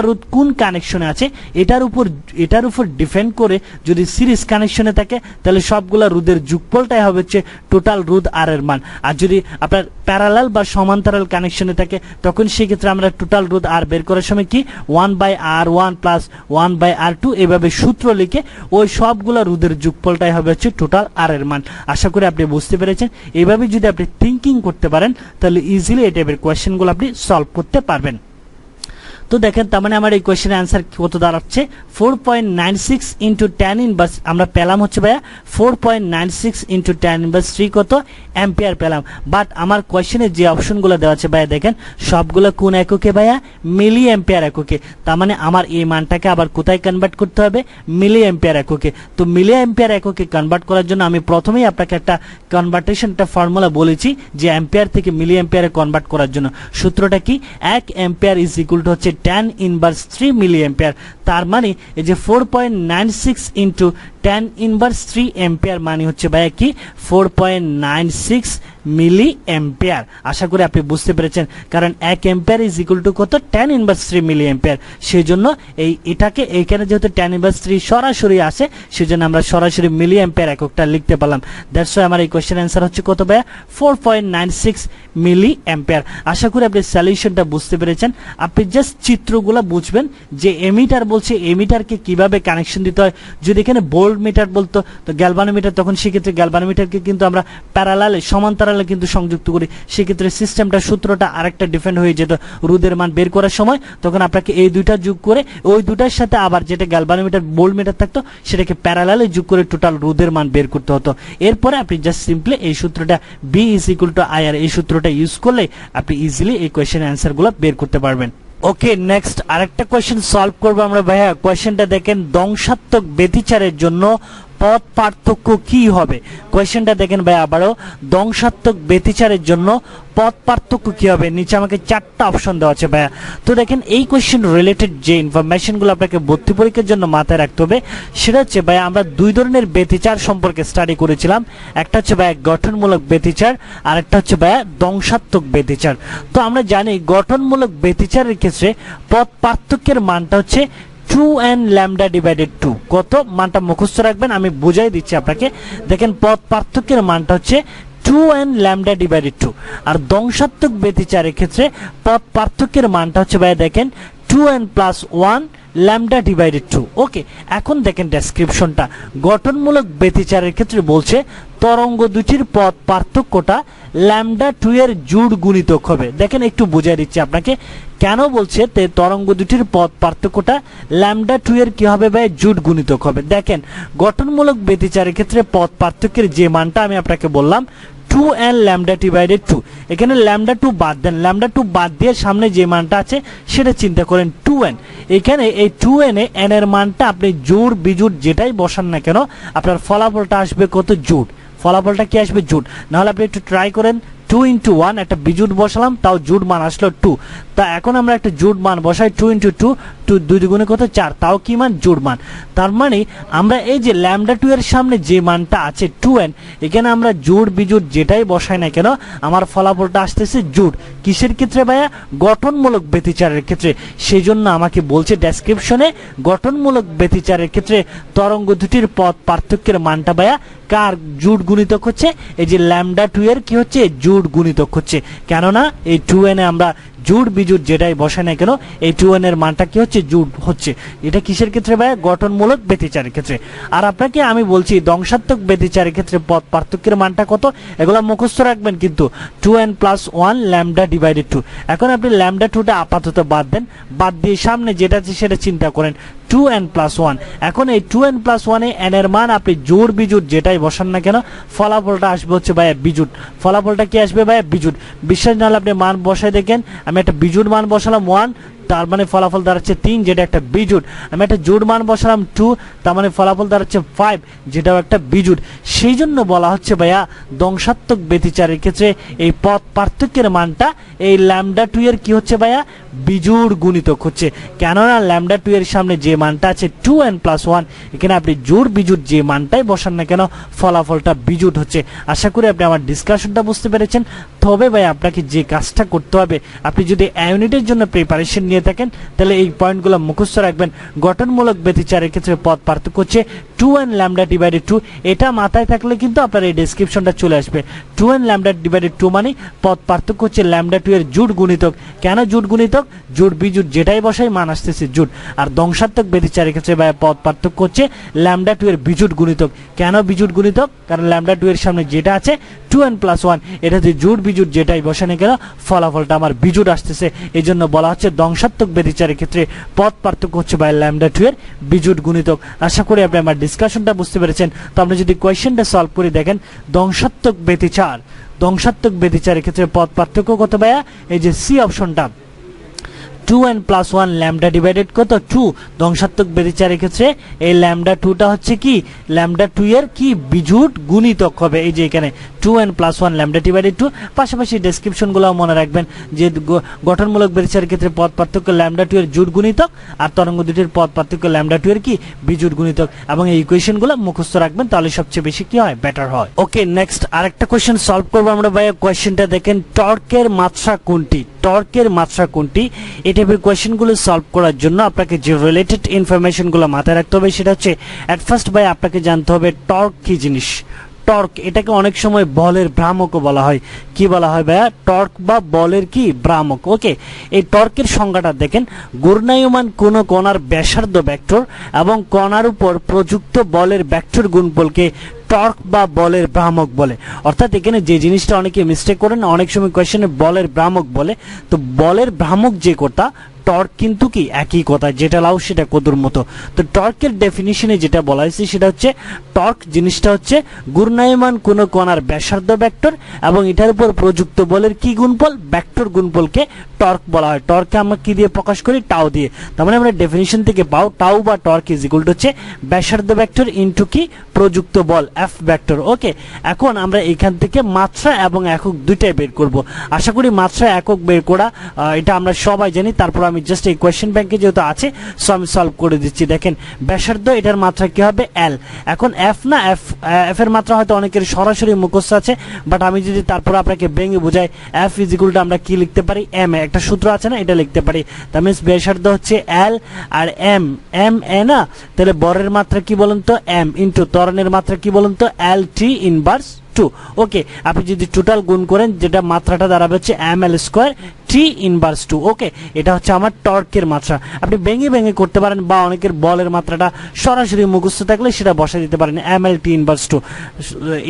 রোধ কোন কানেকশনে আছে এটার উপর ডিপেন্ড করে যদি সিরিজ কানেকশনে থাকে তাহলে সবগুলা রোধের যোগফলটাই হবে হচ্ছে টোটাল রোধ আর এর মান। আর যদি আপনার প্যারালাল বা সমান্তরাল কানেকশনে থাকে তখন সেক্ষেত্রে আমরা টোটাল রোধ আর বের করার সময় কি 1/R1 প্লাস 1/R2 এভাবে সূত্র লিখে ওই সবগুলা রোধের যোগফলটাই হবে হচ্ছে টোটাল আর এর মান। আশা করি আপনি বুঝতে পেরেছেন। এইভাবে যদি আপনি থিঙ্কিং করতে পারেন তাহলে ইজিলি এই টাইপের কোয়েশ্চেনগুলো আপনি সলভ করতে পারবেন। তো দেখেন তার মানে আমার এই কোয়েশ্চেনের অ্যান্সার কত দাঁড়াচ্ছে 4.96 ইন্টু tan ইনভার্স, আমরা পেলাম হচ্ছে ভাইয়া 4.96 ইন্টু tan ইনভার্স 3 কত অ্যাম্পিয়ার পেলাম। বাট আমার কোয়েশ্চেনে যে অপশনগুলো দেওয়া আছে ভাইয়া দেখেন সবগুলো কোন এককে ভাইয়া, মিলি অ্যাম্পিয়ার এককে। তার মানে আমার এই মানটাকে আবার কোথায় কনভার্ট করতে হবে, মিলি অ্যাম্পিয়ার এককে। তো মিলি অ্যাম্পিয়ার এককে কনভার্ট করার জন্য আমি প্রথমেই আপনাকে একটা কনভার্টেশন একটা ফর্মুলা বলেছি যে অ্যাম্পিয়ার থেকে মিলি অ্যাম্পিয়ারে কনভার্ট করার জন্য। সূত্রটা কি, 1 অ্যাম্পিয়ার ইজ ইকুয়াল টু হচ্ছে tan ইনভার্স 3 মিলি অ্যাম্পিয়ার। তার মানে এই যে 4.96 ইন্টু tan ইনভার্স 3 অ্যাম্পিয়ার মানে হচ্ছে ভাইয়া কি 4.96 মিলি অ্যাম্পিয়ার। আশা করি আপনি বুঝতে পেরেছেন, কারণ 1 অ্যাম্পিয়ার ইজ ইকুয়াল টু কত, tan ইনভার্স 3 মিলি অ্যাম্পিয়ার। সেই জন্য এটাকে এইখানে যেহেতু tan ইনভার্স 3 সরাসরি আসে, সেজন্য আমরা সরাসরি মিলি অ্যাম্পিয়ার এককটা লিখতে পারলাম। দ্যাটস ওয়াই আমার এই কোশ্চেন অ্যান্সার হচ্ছে কত ভাইয়া, 4.96 মিলি অ্যাম্পিয়ার। আশা করি আপনি সলিউশনটা বুঝতে পেরেছেন। আপনি জাস্ট চিত্রগুলো বুঝবেন যে এমিটার বলছে, এমিটারকে কিভাবে কানেকশন দিতে হয়। যদি এখানে ভোল্ট মিটার বলতো তো গ্যালভানোমিটার, তখন সেক্ষেত্রে গ্যালভানোমিটারকে কিন্তু আমরা প্যারালালে সমান্তরালে কিন্তু সংযুক্ত করি, সেক্ষেত্রে সিস্টেমটা সূত্রটা আরেকটা ডিফারেন্ট হয়ে যেত। রোধের মান বের করার সময় তখন আপনাকে এই দুইটা যোগ করে ওই দুটার সাথে আবার যেটা গ্যালভানোমিটার ভোল্ট মিটার থাকতো সেটাকে প্যারালালে যোগ করে টোটাল রোধের মান বের করতে হতো। এরপরে আপনি জাস্ট সিম্পলি এই সূত্রটা B is equal two IR, এই সূত্রটা ইউজ করলে আপনি ইজিলি এই কোয়েশ্চেনের অ্যান্সারগুলো বের করতে পারবেন। ওকে, নেক্সট আরেকটা কোয়েশ্চেন সলভ করবো আমরা ভাইয়া। কোয়েশ্চেনটা দেখেন, ধ্বংসাত্মক ব্যতিচারের জন্য পথ পার্থক্য কি হবে। কোয়েশ্চেনটা দেখেন ভাই আবারও, ধ্বংসাত্মক ব্যতিচারের জন্য পথ পার্থক্য কি হবে। নিচে আমাকে 4টা অপশন দেওয়া আছে ভাইয়া। তো দেখেন এই কোয়েশ্চেন রিলেটেড যে ইনফরমেশনগুলো আপনাকে ভর্তি পরীক্ষার জন্য মাথায় রাখতে হবে সেটা হচ্ছে ভাইয়া, আমরা দুই ধরনের ব্যতিচার সম্পর্কে স্টাডি করেছিলাম। একটা হচ্ছে ভাইয়া গঠনমূলক ব্যতিচার, আর একটা হচ্ছে ভাইয়া ধ্বংসাত্মক ব্যতিচার। তো আমরা জানি গঠনমূলক ব্যতিচারের ক্ষেত্রে পথ পার্থক্যের মানটা হচ্ছে 2n ল্যামডা ডিভাইডেড 2। কত মানটা মুখস্থ রাখবেন, আমি বুঝাই দিচ্ছি আপনাকে। দেখেন পথ পার্থক্যের মানটা হচ্ছে 2n ল্যামডা ডিভাইডেড 2। আর ধ্বংসাত্মক ব্যতিচারের ক্ষেত্রে পথ পার্থক্যের মানটা হচ্ছে ভাই দেখেন 2n প্লাস 1 ল্যামডা ডিভাইডেড 2। ওকে, এখন দেখেন ডেসক্রিপশনটা। গঠনমূলক ব্যতিচারের ক্ষেত্রে বলছে তরঙ্গ দুটির পথ পার্থক্যটা ল্যামডা 2 এর জোড় গুণিতক হবে। দেখেন একটু বুঝিয়ে দিচ্ছি আপনাকে কেন বলছে তরঙ্গ দুটির পথ পার্থক্যটা ল্যামডা 2 এর কি হবে ভাই, জোড় গুণিতক হবে। দেখেন গঠনমূলক ব্যতিচারের ক্ষেত্রে পথ পার্থক্যের যে মানটা আমি আপনাকে বললাম 2n ল্যামডা ডিভাইডেড 2, এখানে ল্যামডা 2 বাদ দেন, ল্যামডা 2 বাদ দিয়ে সামনে যে মানটা আছে সেটা চিন্তা করেন 2n। এখানে এই 2n এ n এর মানটা আপনি জোড় বিজোড় যেটাই বসান না কেন আপনার ফলাফলটা আসবে কত, জোড়। ফলাফলটা কি আসবে, জোড়। নাহলে আপনি একটু ট্রাই করেন 2 into 1, একটা বিজোড় বসালাম তাও জোড় মান আসলো 2। তা এখন আমরা একটা জোড় মান বসাই 2 into 2, 2 2 দুগুণে কত 4, তাও কি মান, জোড় মান। তার মানে আমরা এই যে ল্যামডা 2 এর সামনে যে মানটা আছে 2n, এখানে আমরা জোড় বিজোড় যেটাই বসাই না কেন আমার ফলাফলটা আসতেছে জোড়। কিসের ক্ষেত্রে ভাইয়া, গঠনমূলক ব্যতিচারের ক্ষেত্রে। সেই জন্য আমাকে বলছে ডেসক্রিপশনে গঠনমূলক ব্যতিচারের ক্ষেত্রে তরঙ্গ দুটির পথ পার্থক্যের মানটা ভাইয়া কার জোড় গুণিতক হচ্ছে, এই যে ল্যামডা 2 এর কি হচ্ছে, জোড় গুণিতক হচ্ছে। কেননা এই 2n এ আমরা জোড় বিজোড় যেটাই বসাই না কেন এই 2n এর মানটা কি হচ্ছে, জোড় হচ্ছে। এটা কিসের ক্ষেত্রে ভাই, গঠনমূলক ব্যতিচারের ক্ষেত্রে। আর আপনাকে আমি বলছি ধ্বংসাত্মক ব্যতিচারের ক্ষেত্রে পথ পার্থক্যের মানটা কত, এগুলো মুখস্থ রাখবেন কিন্তু 2n প্লাস 1 ল্যামডা ডিভাইডেড 2। এখন আপনি ল্যামডা 2টা আপাতত বাদ দেন, বাদ দিয়ে সামনে যেটা আছে সেটা চিন্তা করেন 2n প্লাস 1। এখন এই 2n প্লাস 1 এ n এর মান আপনি জোড় বিজোড় যেটাই বসান না কেন ফলাফলটা আসবে হচ্ছে ভাইয়া বিজোড়। ফলাফলটা কি আসবে ভাইয়া, বিজোড়। বিশ্বাস না হলে আপনি মান বসাই দেখেন, আমি একটা বিজোড় মান বসালাম 1, তার মানে ফলাফল দাঁড়াচ্ছে 3, যেটা একটা বিজোড়। আমি একটা জোড় মান বসালাম 2, তার মানে ফলাফল দাঁড়াচ্ছে 5, যেটাও একটা বিজোড়। সেই জন্য বলা হচ্ছে ভাইয়া ধ্বংসাত্মক ব্যতিচারের ক্ষেত্রে এই পথ পার্থক্যের মানটা এই ল্যামডা 2 এর কি হচ্ছে ভাইয়া, বিজোড় গুণিতক হচ্ছে। কেননা ল্যামডা 2 এর সামনে যে মানটা আছে 2n প্লাস 1, এখানে আপনি জোড় বিজোড় যে মানটাই বসান না কেন ফলাফলটা বিজোড় হচ্ছে। আশা করি আপনি আমার ডিসকাশনটা বুঝতে পেরেছেন। তবে ভাই আপনাকে যে কাজটা করতে হবে, আপনি যদি ইউনিটের জন্য প্রিপারেশন নিয়ে থাকেন তাহলে এই পয়েন্টগুলো মুখস্থ রাখবেন। গঠনমূলক ব্যতিচারের ক্ষেত্রে পথ পার্থক্য হচ্ছে 2n ল্যামডা ডিভাইডেড 2। এটা মাথায় থাকলে কিন্তু আপনার এই ডেসক্রিপশনটা চলে আসবে। 2n ল্যামডা ডিভাইডেড 2 মানে পথ পার্থক্য হচ্ছে ল্যামডা 2 এর জোড় গুণিতক। কেন জোড় গুণিতক, জোড় বিজোড় যেটাই বসাই মান আসতেছে জোড়। আর ধ্বংসাত্মক ব্যতিচারের ক্ষেত্রে ভাই পথ পার্থক্য হচ্ছে ল্যামডা 2 এর বিজোড় গুণিতক। কেন বিজোড় গুণিতক, কারণ ল্যামডা 2 এর সামনে যেটা আছে 2n+1 এটাতে জোড় বিজোড় যেটাই বসানো গেল ফলাফলটা আমার বিজোড় আসতেছে। এই জন্য বলা হচ্ছে ধ্বংসাত্মক ব্যতিচারের ক্ষেত্রে পদ পার্থক্য হচ্ছে বাই λ2 এর বিজোড় গুণিতক। আশা করি আপনি আমার ডিসকাশনটা বুঝতে পেরেছেন। তো আমরা যদি কোয়েশ্চেনটা সলভ করে দেখেন, ধ্বংসাত্মক ব্যতিচারের ক্ষেত্রে পদ পার্থক্য কত ভাইয়া? এই যে সি অপশনটা 2n+1 ল্যামডা ডিভাইডেড কত 2। ধ্বংসাত্মক ব্যতিচারের ক্ষেত্রে এই λ2টা হচ্ছে কি λ2 এর কি বিজোড় গুণিতক হবে। এই যে এখানে 2n+1 ল্যামডা ডিভাইডেড 2। পাশাপাশি ডেসক্রিপশনগুলো মনে রাখবেন যে গঠনমূলক ব্যতিচারের ক্ষেত্রে পদ পার্থক্য λ2 এর জোড় গুণিতক আর তরঙ্গ দুটির পদ পার্থক্য λ2 এর কি বিজোড় গুণিতক, এবং এই ইকুয়েশনগুলো মুখস্থ রাখবেন, তাহলে সবচেয়ে বেশি কি হয় বেটার হয়। ওকে, নেক্সট আরেকটা কোশ্চেন সলভ করব আমরা ভাইয়া। কোশ্চেনটা দেখেন, টর্কের মাত্রা কোনটি? টর্কের মাত্রা কোনটি? এই টাইপের কোয়েশ্চেনগুলো সলভ করার জন্য আপনাকে যে রিলেটেড ইনফরমেশনগুলো মাথায় রাখতে হবে সেটা হচ্ছে এট ফার্স্ট ভাই আপনাকে জানতে হবে টর্ক কি জিনিস। টর্ক এটাকে অনেক সময় বলের ভ্রামকও বলা হয়। কি বলা হয় ভাইয়া? টর্ক বা বলের কি ভ্রামক। ওকে, এই টর্কের সংজ্ঞাটা দেখেন, ঘূর্ণায়মান কোন কণার ব্যাসার্ধ ভেক্টর এবং কণার উপর প্রযুক্ত বলের ভেক্টর গুণফলকে টর্ক বা বলের ভ্রামক বলে। অর্থাৎ এখানে যে জিনিসটা অনেকে মিস্টেক করেন, অনেক সময় কোয়েশ্চেনে বলের ভ্রামক বলে, তো বলের ভ্রামক যে কথা, টর্ক কিন্তু কি একই কথা, যেটা লাও সেটা কদুর মতো। তো টর্কের ডেফিনিশনে যেটা বলা হয়েছে সেটা হচ্ছে টর্ক জিনিসটা হচ্ছে ঘূর্ণায়মান কোন কণার ব্যাসার্ধ ভেক্টর এবং এটার উপর প্রযুক্ত বলের কি গুণফল, ভেক্টর গুণফলকে টর্ক বলা হয়। টর্ককে আমরা কি দিয়ে প্রকাশ করি? টাও দিয়ে। তার মানে আমরা ডেফিনিশন থেকে পাও টাও বা টর্ক ইজ ইকুয়াল টু হচ্ছে ব্যাসার্ধ ভেক্টর ইনটু কি প্রযুক্ত বল এফ ভেক্টর। ওকে, এখন আমরা এখান থেকে মাত্রা এবং একক দুইটাই বের করব। আশা করি মাত্রা একক বের করা এটা আমরা সবাই জানি। তারপর আমি জাস্ট এই কোয়েশ্চেন ব্যাংকে যেহেতু আছে সো আমি সলভ করে দিচ্ছি। দেখেন ব্যাসার্ধ, এটার মাত্রা কি হবে? এল। এখন এফ না, এফ এর মাত্রা হয়তো অনেকের সরাসরি মুখস্থ আছে, বাট আমি যদি তারপর আপনাকে ভেঙে বোঝাই, এফ ইজ ইকুয়াল টু আমরা কি লিখতে পারি? এম। একটা সূত্র আছে না, এটা লিখতে পারি। তার মিনস ব্যাসার্ধ হচ্ছে এল আর এম, এম এ না, তাহলে বরের মাত্রা কি বলুন তো? এম ইন্টু ত্বরণের মাত্রা কি বলুন তো? এল টি ইনভার্স 2। ওকে, আপনি যদি টোটাল গুণ করেন যেটা মাত্রাটা দাঁড়াবে হচ্ছে ml স্কয়ার টি ইনভার্স 2। ওকে, এটা হচ্ছে আমার টর্কের মাত্রা। আপনি ভেঙে করতে পারেন, বা অনেকের বলের মাত্রাটা সরাসরি মুখস্থ থাকলে সেটা বসাই দিতে পারেন ml টি ইনভার্স 2।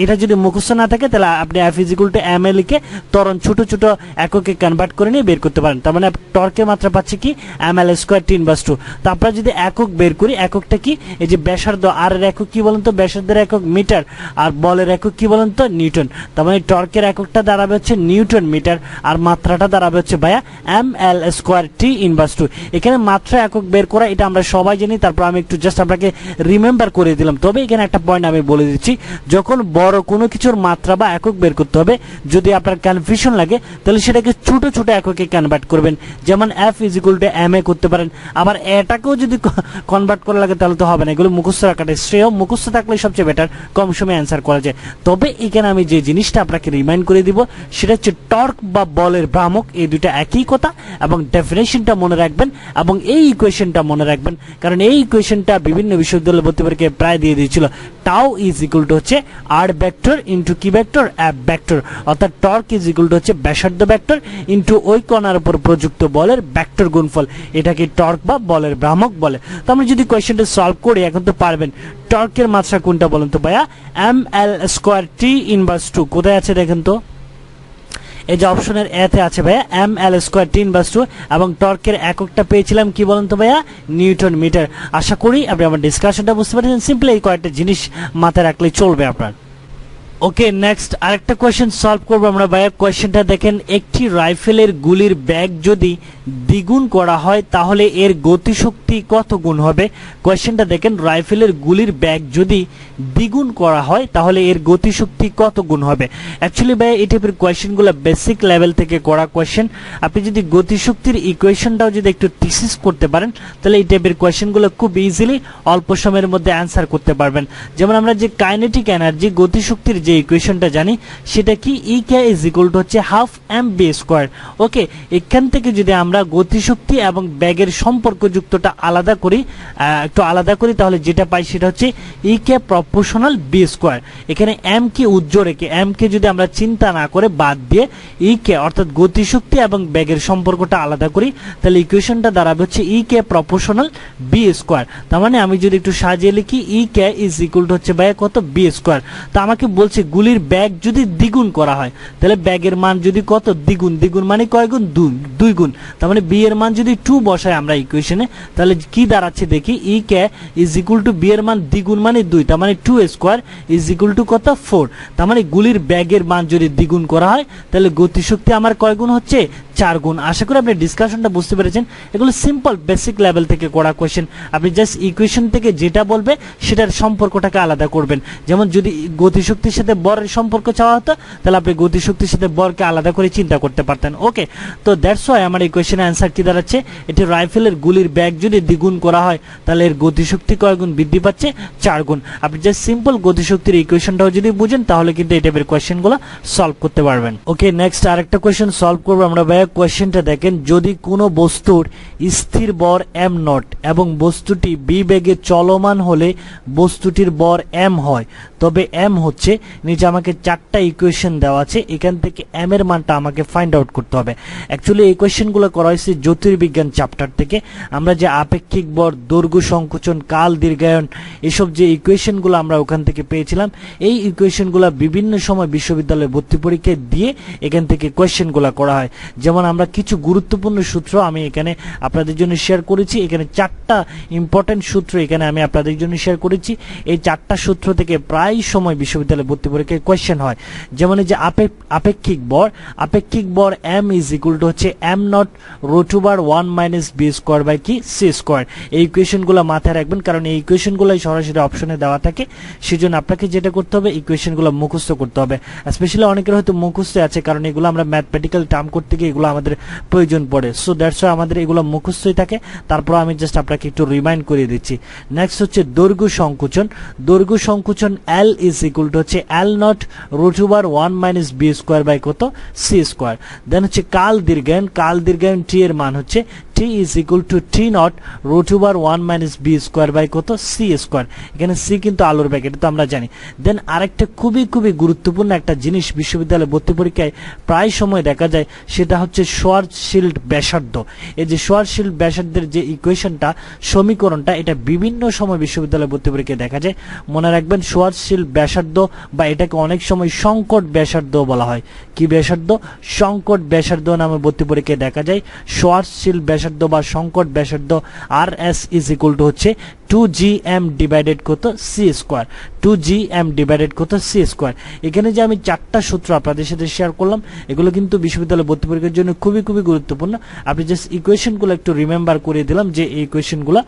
এটা যদি মুখস্থ না থাকে তাহলে আপনি f is equal two ml কে ত্বরণ ছোট ছোট এককে কনভার্ট করে নিয়ে বের করতে পারেন। তার মানে টর্কের মাত্রা পাচ্ছে কি ml স্কয়ার টি ইনভার্স 2। তো আমরা যদি একক বের করি, এককটা কি? এই যে ব্যাসার্ধ, আর এর একক কি বলেন তো? ব্যাসার্ধের একক মিটার, আর বলের একক কি বলেন তো? নিউটন। তার মানে টর্কের এককটা দাঁড়াবে হচ্ছে নিউটন মিটার, আর মাত্রাটা দাঁড়াবে হচ্ছে ভাইয়া ml স্কয়ার টি ইনভার্স 2। এখানে মাত্রা একক বের করা এটা আমরা সবাই জানি, তারপর আমি একটু জাস্ট আপনাকে রিমেম্বার করে দিলাম। তবে এখানে একটা পয়েন্ট আমি বলে দিচ্ছি, যখন বড় কোনো কিছুর মাত্রা বা একক বের করতে হবে, যদি আপনার কনফিউশন লাগে তাহলে সেটাকে ছোট ছোট এককে কনভার্ট করবেন। যেমন f is equal two ma করতে পারেন। আবার এটাকেও যদি কনভার্ট করা লাগে তাহলে তো হবে না, এগুলো মুখস্থ রাখাটা শ্রেয়। মুখস্থ থাকলে সবচেয়ে বেটার, কম সময়ে অ্যান্সার করা যায়। তবে এখানে আমি যে জিনিসটা আপনাকে রিমাইন্ড করে দিব সেটা হচ্ছে টর্ক বা বলের ভ্রামক, এই দুইটা একই কথা, এবং ডেফিনেশনটা মনে রাখবেন এবং এই ইকুয়েশনটা মনে রাখবেন, কারণ এই ইকুয়েশনটা বিভিন্ন বিশ্ববিদ্যালয় ভর্তি পরীক্ষায় প্রায় দিয়ে দিয়েছিল। টাউ ইজ ইকুয়াল টু হচ্ছে আর ভেক্টর ইনটু কি ভেক্টর? F vector. অর্থাৎ টর্ক ইজ ইকুয়াল টু হচ্ছে ব্যাসার্ধ ভেক্টর ইনটু ওই কণার উপর প্রযুক্ত বলের ভেক্টর গুণফল, এটাকে টর্ক বা বলের ভ্রামক বলে। তো আমরা যদি কোয়েশ্চেনটা সলভ করি, এখন তো পারবেন। টর্কের মাত্রা কোনটা বলুন তো ভাইয়া? ml স্কয়ার টি ইনভার্স 2। কোথায় আছে দেখেন তো? এই যে অপশনের এতে আছে ভাইয়া ml স্কয়ার টি ইনভার্স 2, এবং টর্কের এককটা পেয়েছিলাম কি বলুন তো ভাইয়া? Newton metre. আশা করি আপনি আমার ডিসকাশনটা বুঝতে পারছেন। সিম্পলি এই কয়েকটা জিনিস মাথায় রাখলেই চলবে আপনার। ওকে, নেক্সট আরেকটা কোয়েশ্চেন সলভ করবো আমরা ভাইয়া। কোয়েশ্চেনটা দেখেন, একটি রাইফেলের গুলির ব্যাগ যদি দ্বিগুণ করা হয় তাহলে এর গতিশক্তি কত গুণ হবে? কোয়েশ্চেনটা দেখেন, রাইফেলের গুলির ব্যাগ যদি দ্বিগুণ করা হয় তাহলে এর গতিশক্তি কত গুণ হবে? অ্যাকচুয়ালি ভাইয়া এই টাইপের কোয়েশ্চেনগুলো বেসিক লেভেল থেকে করা কোয়েশ্চেন। আপনি যদি গতিশক্তির ইকুয়েশনটাও যদি একটু থিসিস করতে পারেন তাহলে এই টাইপের কোয়েশ্চেনগুলো খুব ইজিলি অল্প সময়ের মধ্যে অ্যান্সার করতে পারবেন। যেমন আমরা যে কাইনেটিক এনার্জি, গতিশক্তির যে ইকুয়েশনটা জানি সেটা কি? E K is equal to হচ্ছে হাফ mv স্কয়ার। ওকে, এখান থেকে যদি আমরা গতিশক্তি এবং ব্যাগের সম্পর্কযুক্তটা আলাদা করি, একটু আলাদা করি, তাহলে যেটা পাই সেটা হচ্ছে E কে প্রপোর্শনাল b স্কয়ার। এখানে m কে উজ্জ্বল রেখে, m কে যদি আমরা চিন্তা না করে বাদ দিয়ে E কে অর্থাৎ গতিশক্তি এবং ব্যাগের সম্পর্কটা আলাদা করি, তাহলে ইকুয়েশনটা দাঁড়াবে হচ্ছে E কে প্রপোর্শনাল b স্কয়ার। তার মানে আমি যদি একটু সাজিয়ে লিখি, E K is equal to হচ্ছে ভাইয়া কত? b square. তো আমাকে বলছে গুলির ব্যাগ যদি দ্বিগুণ করা হয়, তাহলে ব্যাগের মান যদি কত দ্বিগুণ, দ্বিগুণ মানে কয় গুণ, দুই গুণ। তার মানে বি এর মান যদি 2 বসাই আমরা ইকুয়েশনে, তাহলে কি দাঁড়াচ্ছে দেখি, ই K is equal two B এর মান দ্বিগুণ মানে 2, তার মানে 2 স্কয়ার ইজ ইকুয়াল টু কত 4। তার মানে গুলির ব্যাগের মান যদি দ্বিগুণ করা হয়, তাহলে গতিশক্তি আমার কয় গুণ হচ্ছে, 4 গুণ। আশা করি আপনি ডিসকাশনটা বুঝতে পেরেছেন। এগুলো সিম্পল বেসিক লেভেল থেকে করা কোয়েশ্চেন। আপনি জাস্ট ইকুয়েশন থেকে যেটা বলবে সেটার সম্পর্কটাকে আলাদা করবেন। যেমন যদি গতিশক্তির সাথে বরের সম্পর্ক চাওয়া হতো, তাহলে আপনি গতিশক্তির সাথে বরকে আলাদা করে চিন্তা করতে পারতেন। ওকে, তো দ্যাটস ওয়াই আমার এই কোয়েশ্চেনের অ্যান্সার কি দাঁড়াচ্ছে, এটি রাইফেলের গুলির ব্যাগ যদি দ্বিগুণ করা হয়, তাহলে এর গতিশক্তি কয় গুণ বৃদ্ধি পাচ্ছে, 4 গুণ। আপনি জাস্ট সিম্পল গতিশক্তির ইকুয়েশনটাও যদি বুঝেন, তাহলে কিন্তু এই টাইপের কোয়েশ্চেনগুলো সলভ করতে পারবেন। ওকে, নেক্সট আরেকটা কোয়েশ্চেন সলভ করবো আমরা। ভাইয়া কোয়েশ্চেনটা দেখেন, যদি কোনো বস্তুর স্থির বর m নট এবং বস্তুটি বি বেগে চলমান হলে বস্তুটির বর m হয়, তবে m হচ্ছে, নিচে আমাকে 4টা ইকুয়েশন দেওয়া আছে, এখান থেকে m এর মানটা আমাকে ফাইন্ড আউট করতে হবে। অ্যাকচুয়ালি এই কোয়েশ্চেনগুলো করা হয়েছে জ্যোতির্বিজ্ঞান চ্যাপ্টার থেকে। আমরা যে আপেক্ষিক বর, দৈর্ঘ্য সংকোচন, কাল দীর্ঘায়ন, এসব যে ইকুয়েশনগুলো আমরা ওখান থেকে পেয়েছিলাম, এই ইকুয়েশনগুলো বিভিন্ন সময় বিশ্ববিদ্যালয়ে ভর্তি পরীক্ষায় দিয়ে এখান থেকে কোয়েশ্চেনগুলো করা হয়। যেমন আমরা কিছু গুরুত্বপূর্ণ সূত্র আমি এখানে আপনাদের জন্য শেয়ার করেছি। এখানে 4টা ইম্পর্টেন্ট সূত্র এখানে আমি আপনাদের জন্য শেয়ার করেছি। এই 4টা সূত্র থেকে প্রায় সময় বিশ্ববিদ্যালয়ে ভর্তি পরীক্ষায় কোয়েশ্চেন হয়। যেমন এই যে আপেক্ষিক বর m ইজ ইকুয়াল টু হচ্ছে m not root over 1 minus B square by কি সি স্কোয়ার। এই ইকুয়েশনগুলো মাথায় রাখবেন, কারণ এই ইকুয়েশনগুলোই সরাসরি অপশনে দেওয়া থাকে। সেজন্য আপনাকে যেটা করতে হবে, ইকুয়েশনগুলো মুখস্থ করতে হবে। স্পেশালি অনেকের হয়তো মুখস্থ আছে, কারণ এগুলো আমরা ম্যাথমেটিক্যাল টার্ম করতে গিয়ে এগুলো আমাদের প্রয়োজন পড়ে। সো দ্যাটস ওয়াই আমাদের এগুলো মুখস্থই থাকে। তারপর আমি জাস্ট আপনাকে একটু রিমাইন্ড করে দিচ্ছি। নেক্সট হচ্ছে দৈর্ঘ্য সংকোচন L ইজ ইকুয়াল টু হচ্ছে L not root over 1 minus B square by কত সি স্কোয়ার। দেন হচ্ছে কাল দীর্ঘায়ন টি এর মান হচ্ছে t is equal to t not root over 1 minus b square by কত c স্কয়ার। এখানে c কিন্তু আলোর ব্যাগ, এটা তো আমরা জানি। দেন আরেকটা খুবই গুরুত্বপূর্ণ একটা জিনিস বিশ্ববিদ্যালয়ে ভর্তি পরীক্ষায় প্রায় সময় দেখা যায়, সেটা হচ্ছে শোয়ারশিল্ড ব্যাসার্ধ। এই যে শোয়ারশিল্ড ব্যাসার্ধের যে ইকুয়েশনটা, সমীকরণটা, এটা বিভিন্ন সময় বিশ্ববিদ্যালয়ে ভর্তি পরীক্ষায় দেখা যায়। মনে রাখবেন, শোয়ারশিল্ড ব্যাসার্ধ বা এটাকে অনেক সময় সংকট ব্যাসার্ধ বলা হয়। কি ব্যাসার্ধ? সংকট ব্যাসার্ধ নামে ভর্তি পরীক্ষায় দেখা যায়। শোয়ারশিল্ড ব্যাসার্ধ বা সংকট ব্যাসার্ধ RS ইজ ইকুয়াল টু হচ্ছে 2gm ডিভাইডেড কত সি স্কোয়ার, 2gm ডিভাইডেড কত সি স্কোয়ার। এখানে যে আমি 4টা সূত্র আপনাদের সাথে শেয়ার করলাম, এগুলো কিন্তু বিশ্ববিদ্যালয়ে ভর্তি পরীক্ষার জন্য খুবই গুরুত্বপূর্ণ। আপনি জাস্ট ইকুয়েশনগুলো একটু রিমেম্বার করে দিলাম, যে এই ইকুয়েশনগুলো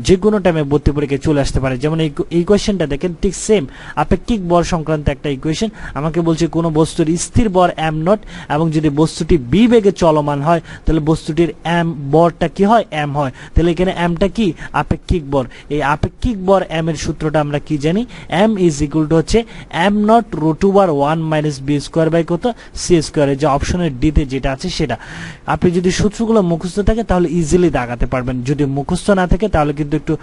যে কোনো টাইমে ভর্তি পরীক্ষায় চলে আসতে পারে। যেমন এই ইকুয়েশনটা দেখেন, ঠিক সেম আপেক্ষিক বর সংক্রান্ত একটা ইকুয়েশন। আমাকে বলছে কোনো বস্তুর স্থির বর m নট এবং যদি বস্তুটি বি বেগে চলমান হয়, তাহলে বস্তুটির বরটা কি হয়? m হয়। তাহলে এখানে mটা কি? আপেক্ষিক বর। এই আপেক্ষিক বর m এর সূত্রটা আমরা কি জানি? m ইজ ইকুয়াল টু হচ্ছে m not root over 1 minus B square by কত সি স্কোয়ার। যে অপশনের ডিতে যেটা আছে সেটা। আপনি যদি সূত্রগুলো মুখস্থ থাকে তাহলে ইজিলি দাগাতে পারবেন, যদি মুখস্থ না থাকে তাহলে কিন্তু একটু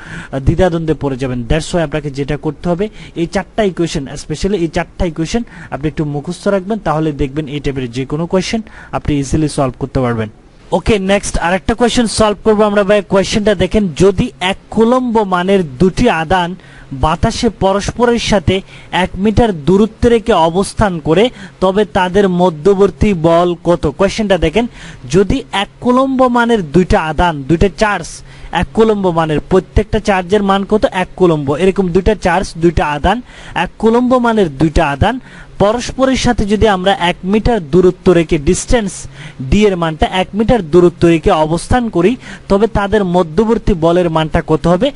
দ্বিধাদ্বন্দ্বে পড়ে যাবেন। দ্যাটস ওয়াই আপনাকে যেটা করতে হবে, এই 4টা ইকুয়েশন, স্পেশালি এই 4টা ইকুয়েশন আপনি একটু মুখস্থ রাখবেন, তাহলে দেখবেন এই টাইপের যে কোনো কোয়েশ্চেন আপনি ইজিলি সলভ করতে পারবেন। ওকে, নেক্সট আরেকটা কোয়েশ্চেন সলভ করবো আমরা। ভাই কোয়েশ্চেনটা দেখেন, যদি 1 কুলম্ব মানের দুটি আধান বাতাসে পরস্পরের সাথে 1 মিটার দূরত্বে রেখে অবস্থান করে, তবে তাদের মধ্যবর্তী বল কত? কোয়েশ্চেনটা দেখেন, যদি 1 কুলম্ব মানের দুইটা আধান, দুইটা চার্জ, 1 কুলম্ব মানের, প্রত্যেকটা চার্জের মান কত? 1 কুলম্ব। এরকম দুইটা চার্জ, দুইটা আধান, 1 কুলম্ব মানের দুইটা আধান পরস্পরের সাথে যদি আমরা 1 মিটার দূরত্ব রেখে, ডিস্টেন্স ডি এর মানটা 1 মিটার দূরত্ব রেখে অবস্থান করি, তবে তাদের মধ্যবর্তী বলের মানটা কত হবে?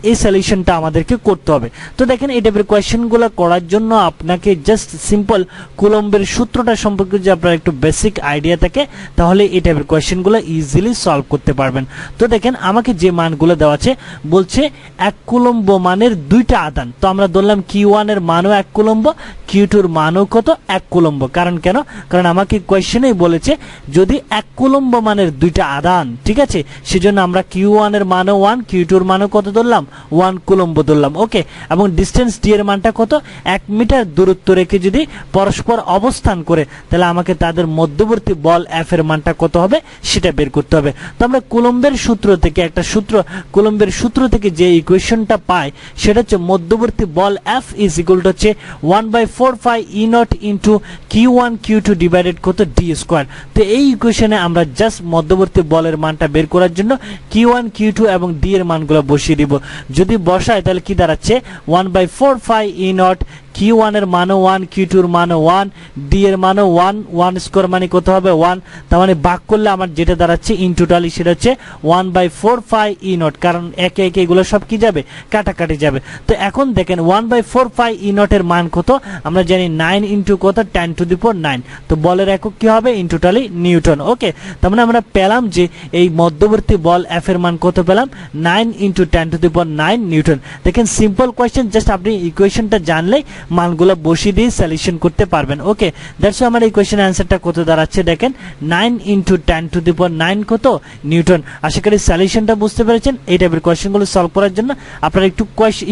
এই সলিউশনটা আমাদেরকে করতে হবে। তো দেখেন, এই টাইপের কোয়েশ্চেনগুলো করার জন্য আপনাকে জাস্ট সিম্পল কুলম্বের সূত্রটা সম্পর্কে যদি আপনার একটু বেসিক আইডিয়া থাকে, তাহলে এই টাইপের কোয়েশ্চেনগুলো ইজিলি সলভ করতে পারবেন। তো দেখেন, আমাকে যে মানগুলো দেওয়া আছে, বলছে 1 কুলম্ব মানের দুইটা আধান। তো আমরা ধরলাম Q1 এর মানও 1 কুলম্ব, Q2 এর মানও কত? 1 কুলম্ব। কারণ কেন? কারণ আমাকে কোয়েশ্চেনেই বলেছে যদি 1 কুলম্ব মানের দুইটা আধান, ঠিক আছে, সেজন্য আমরা Q1 এর মানও 1, Q2 এর মানও কত ধরলাম? 1 কুলম্ব ধরলাম। ওকে, এবং ডিস্টেন্স ডি এর মানটা কত? 1 মিটার দূরত্ব রেখে যদি পরস্পর অবস্থান করে, তাহলে আমাকে তাদের মধ্যবর্তী বল F এর মানটা কত হবে সেটা বের করতে হবে। তো আমরা কুলম্বের সূত্র থেকে একটা সূত্র, কুলম্বের সূত্র থেকে যে ইকুয়েশনটা পাই, সেটা হচ্ছে মধ্যবর্তী বল F ইজ ইকুয়াল টু হচ্ছে 1/4 pi e naught into Q1 Q2 divided কত ডি স্কোয়ার। তো এই ইকুয়েশনে আমরা জাস্ট মধ্যবর্তী বলের মানটা বের করার জন্য Q1 Q2 এবং ডি এর মানগুলো বসিয়ে দিব। যদি বসায় তাহলে কি দাঁড়াচ্ছে 1/4 পাই ই নট Q1 এর মানও 1, Q2 এর মানও 1, ডি এর মানও 1, 1 স্কোয়ার মানে কত হবে 1। তার মানে ভাগ করলে আমার যেটা দাঁড়াচ্ছে ইন টোটালি সেটা হচ্ছে 1/4 পাই ই নট, কারণ একে একে এগুলো সব কি যাবে কাটাকাটি যাবে। তো এখন দেখেন 1/4 পাই ই নট এর মান কত আমরা জানি 9 ইন্টু কত 10⁹ তো বলের একক কি হবে ইন টোটালি নিউটন। ওকে, তার মানে আমরা পেলাম যে এই মধ্যবর্তী বল এফ এর মান কত পেলাম 9 ইন্টু 10⁹ নিউটন। দেখেন সিম্পল কোয়েশ্চেন, জাস্ট আপনি ইকুয়েশনটা জানলেই মানগুলো বসিয়ে দিয়ে সলিউশন করতে পারবেন। ওকে, দ্যাটস আমার এই কোয়েশ্চেন অ্যান্সারটা কত দাঁড়াচ্ছে দেখেন 9 ইন্টু 10⁹ কত নিউটন। আশা করি সলিউশনটা বুঝতে পেরেছেন। এই টাইপের কোয়েশ্চেনগুলো সলভ করার জন্য আপনারা একটু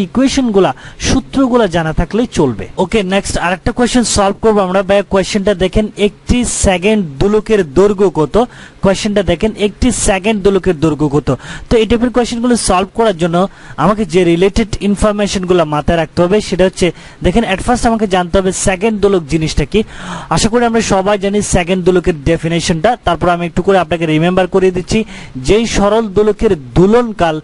ইকুয়েশনগুলা সূত্রগুলো জানা থাকলেই চলবে। ওকে, নেক্সট আরেকটা কোয়েশ্চেন সলভ করবো আমরা। ভাই কোয়েশ্চেনটা দেখেন একটি সেকেন্ড দোলকের দৈর্ঘ্য কত। কোয়েশ্চেনটা দেখেন একটি সেকেন্ড দোলকের দৈর্ঘ্য কত। তো এই টাইপের কোয়েশ্চেনগুলো সলভ করার জন্য আমাকে যে রিলেটেড ইনফরমেশনগুলো মাথায় রাখতে হবে সেটা হচ্ছে দেখেন এট ফার্স্ট আমাকে জানতে হবে সেকেন্ড দোলক জিনিসটা কি। আশা করি আমরা সবাই জানি সেকেন্ড দোলকের ডেফিনেশনটা। তারপর আমি একটু করে আপনাকে রিমেম্বার করিয়ে দিচ্ছি। যেই সরল দোলকের দোলনকাল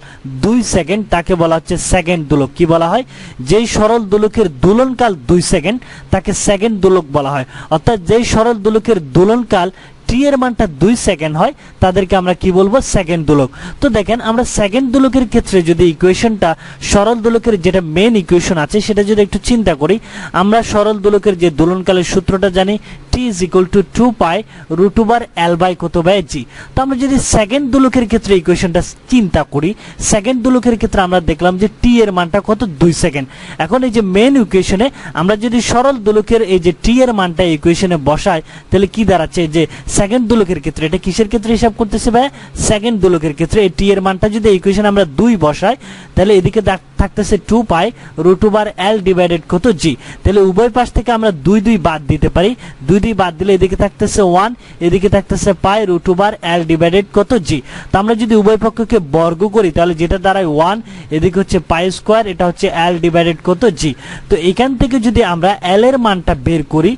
2 সেকেন্ড তাকে বলা হচ্ছে সেকেন্ড দোলক। কি বলা হয়? যেই সরল দোলকের দোলনকাল 2 সেকেন্ড তাকে সেকেন্ড দোলক বলা হয়। অর্থাৎ যেই সরল দোলকের দোলনকাল টি এর মানটা 2 সেকেন্ড হয় তাদেরকে আমরা কি বলবো সেকেন্ড দোলক। তো দেখেন আমরা সেকেন্ড দোলকের ক্ষেত্রে যদি ইকুয়েশনটা সরল দোলকের যেটা মেন ইকুয়েশন আছে সেটা যদি একটু চিন্তা করি, আমরা সরল দোলকের যে দোলনকালের সূত্রটা জানি t is equal to 2 pi root over L by কত বাই g। তো আমরা যদি সেকেন্ড দোলকের ক্ষেত্রে ইকুয়েশনটা চিন্তা করি, সেকেন্ড দোলকের ক্ষেত্রে আমরা দেখলাম যে t এর মানটা কত 2 সেকেন্ড। এখন এই যে মেন ইকুয়েশনে আমরা যদি সরল দোলকের এই যে t এর মানটা ইকুয়েশনে বসাই তাহলে কি দাঁড়াচ্ছে যে সেকেন্ড দোলকের ক্ষেত্রে, এটা কিসের ক্ষেত্রে হিসাব করতেছে ভাই সেকেন্ড দোলকের ক্ষেত্রে, এই t এর মানটা যদি ইকুয়েশনে আমরা 2 বসাই তাহলে এদিকে থাকতেছে 2 পাই রুট ওভার L ডিভাইডেড কত g। তাহলে উভয় পাশ থেকে আমরা 2 বাদ দিতে পারি, 2 বাদ দিলে এদিকে থাকতেছে 1, এদিকে থাকতেছে পাই রুট ওভার L ডিভাইডেড কত g। তো আমরা যদি উভয় পক্ষকে বর্গ করি তাহলে যেটা দাঁড়ায় 1, এদিকে হচ্ছে পাই স্কয়ার, এটা হচ্ছে L ডিভাইডেড কত g। তো এখান থেকে যদি আমরা L এর মানটা বের করি,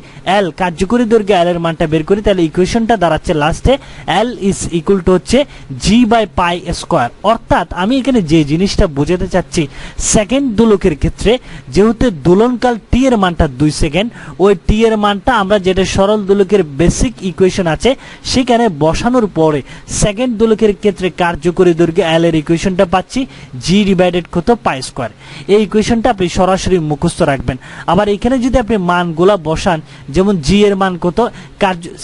L কার্যকরী দৈর্ঘ্যে L এর মানটা বের করি তাহলে ইকুয়েশনটা দাঁড়াচ্ছে লাস্টে L ইজ ইকুয়াল টু হচ্ছে g বাই পাই স্কয়ার। অর্থাৎ আমি এখানে যে জিনিসটা বোঝাতে চাচ্ছি সেকেন্ড দোলকের ক্ষেত্রে যেহেতু দোলনকাল t এর মানটা 2 সেকেন্ড, ওই t এর মানটা আমরা যেটা সরল দোলকের বেসিক ইকুয়েশন আছে সেখানে বসানোর পরে সেকেন্ড দোলকের ক্ষেত্রে কার্যকরী দৈর্ঘ্য L এর ইকুয়েশনটা পাচ্ছি g ডিভাইডেড কত পাই স্কয়ার। এই ইকুয়েশনটা আপনি সরাসরি মুখস্থ রাখবেন। আবার এখানে যদি আপনি মানগুলা বসান, যেমন g এর মান কত,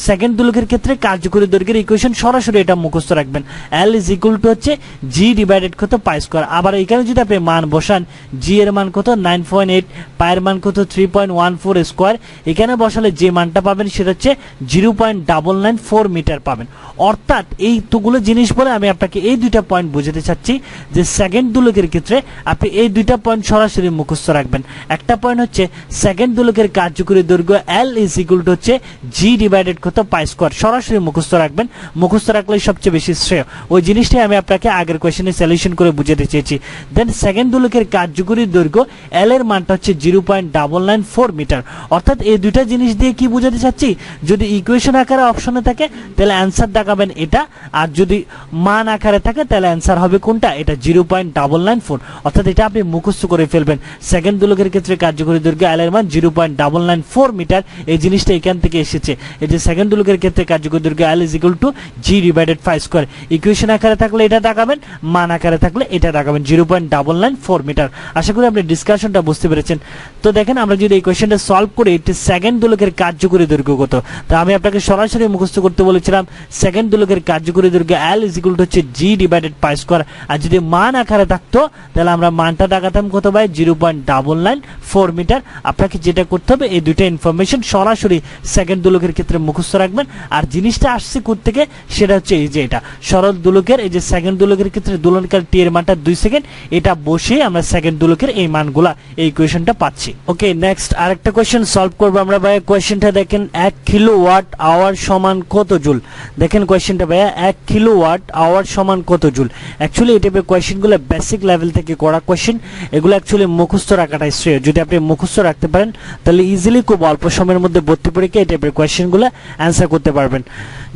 সেকেন্ড দোলকের ক্ষেত্রে কার্যকরী দৈর্ঘ্যের ইকুয়েশন সরাসরি এটা মুখস্থ রাখবেন, L ইজ ইকুয়াল টু হচ্ছে g ডিভাইডেড কত পাই স্কয়ার। আবার এখানে যদি আপনি মান বসান, g এর মান কত 9.8, পাই এর মান কত 3.14 স্কয়ার, এখানে বসালে যে মানটা পাবেন সেটা হচ্ছে 0.994 মিটার পাবেন। অর্থাৎ এই তোগুলো জিনিস বলে আমি আপনাকে এই দুইটা পয়েন্ট বোঝাতে চাচ্ছি যে সেকেন্ড দোলকের ক্ষেত্রে আপনি এই দুইটা পয়েন্ট সরাসরি মুখস্থ রাখবেন। একটা পয়েন্ট হচ্ছে সেকেন্ড দোলকের কার্যকরী দৈর্ঘ্য L ইজ ইকুয়াল টু হচ্ছে g ডিভাইডেড কত পাই স্কয়ার, সরাসরি মুখস্থ রাখবেন। মুখস্থ রাখলেই সবচেয়ে বেশি শ্রেয়। ওই জিনিসটাই আমি আপনাকে আগের কোয়েশ্চেনে সলিউশন করে বুঝাতে চেয়েছি। দেন সেকেন্ড দোলকের কার্যকরী দৈর্ঘ্য L এর মানটা হচ্ছে 0.994 মিটার। অর্থাৎ এই দুইটা জিনিস দিয়ে কি বোঝাতে চাচ্ছি, যদি ইকুয়েশন আকারে অপশনে থাকে তাহলে অ্যান্সার দেখাবেন এটা, আর যদি মান আকারে থাকে তাহলে অ্যান্সার হবে কোনটা, এটা 0.994। অর্থাৎ এটা আপনি মুখস্থ করে ফেলবেন। সেকেন্ড দোলকের ক্ষেত্রে কার্যকরী দৈর্ঘ্য L এর মান 0.994 মিটার, এই জিনিসটা এখান থেকে এসেছে। এই যে সেকেন্ড দোলকের ক্ষেত্রে কার্যকরী দৈর্ঘ্য L is equal two g divided pi square. Equation আকারে থাকলে এটা দেখাবেন, মান আকারে থাকলে এটা দেখাবেন 0.994 মিটার। আশা করি আপনি ডিসকাশনটা বুঝতে পেরেছেন। তো দেখেন আমরা যদি এই কোয়েশ্চেনটা সলভ করি, এটি সেকেন্ড দোলকের কার্যকরী দৈর্ঘ্য কত, তা আমি আপনাকে সরাসরি মুখস্থ করতে বলেছিলাম সেকেন্ড দোলকের কার্যকরী দৈর্ঘ্য L ইজ ইকুয়াল টু হচ্ছে g ডিভাইডেড পাই স্কয়ার। আর যদি মান আকারে থাকতো তাহলে আমরা মানটা দেখাতাম কত ভাই 0.994 মিটার। আপনাকে যেটা করতে হবে এই দুইটা ইনফরমেশন সরাসরি সেকেন্ড দোলকের ক্ষেত্রে মুখস্থ রাখবেন। আর জিনিসটা আসছে কোত্থেকে সেটা হচ্ছে এই যে এটা সরল দোলকের এই যে সেকেন্ড দোলকের ক্ষেত্রে দোলনকাল t এর মানটা 2 সেকেন্ড, এটা বসে করেই আমরা সেকেন্ড দোলকের এই মানগুলা এই ইকুয়েশনটা পাচ্ছি। ওকে, নেক্সট আরেকটা কোয়েশ্চেন সলভ করবো আমরা ভাইয়া। কোয়েশ্চেনটা দেখেন 1 কিলোওয়াট আওয়ার সমান কত জুল। দেখেন কোয়েশ্চেনটা ভাইয়া 1 কিলোওয়াট আওয়ার সমান কত জুল। অ্যাকচুয়ালি এই টাইপের কোয়েশ্চেনগুলো বেসিক লেভেল থেকে করা কোয়েশ্চেন, এগুলো অ্যাকচুয়ালি মুখস্থ রাখাটাই শ্রেয়। যদি আপনি মুখস্থ রাখতে পারেন তাহলে ইজিলি খুব অল্প সময়ের মধ্যে ভর্তি পরীক্ষা এই টাইপের কোয়েশ্চেনগুলো অ্যান্সার করতে পারবেন।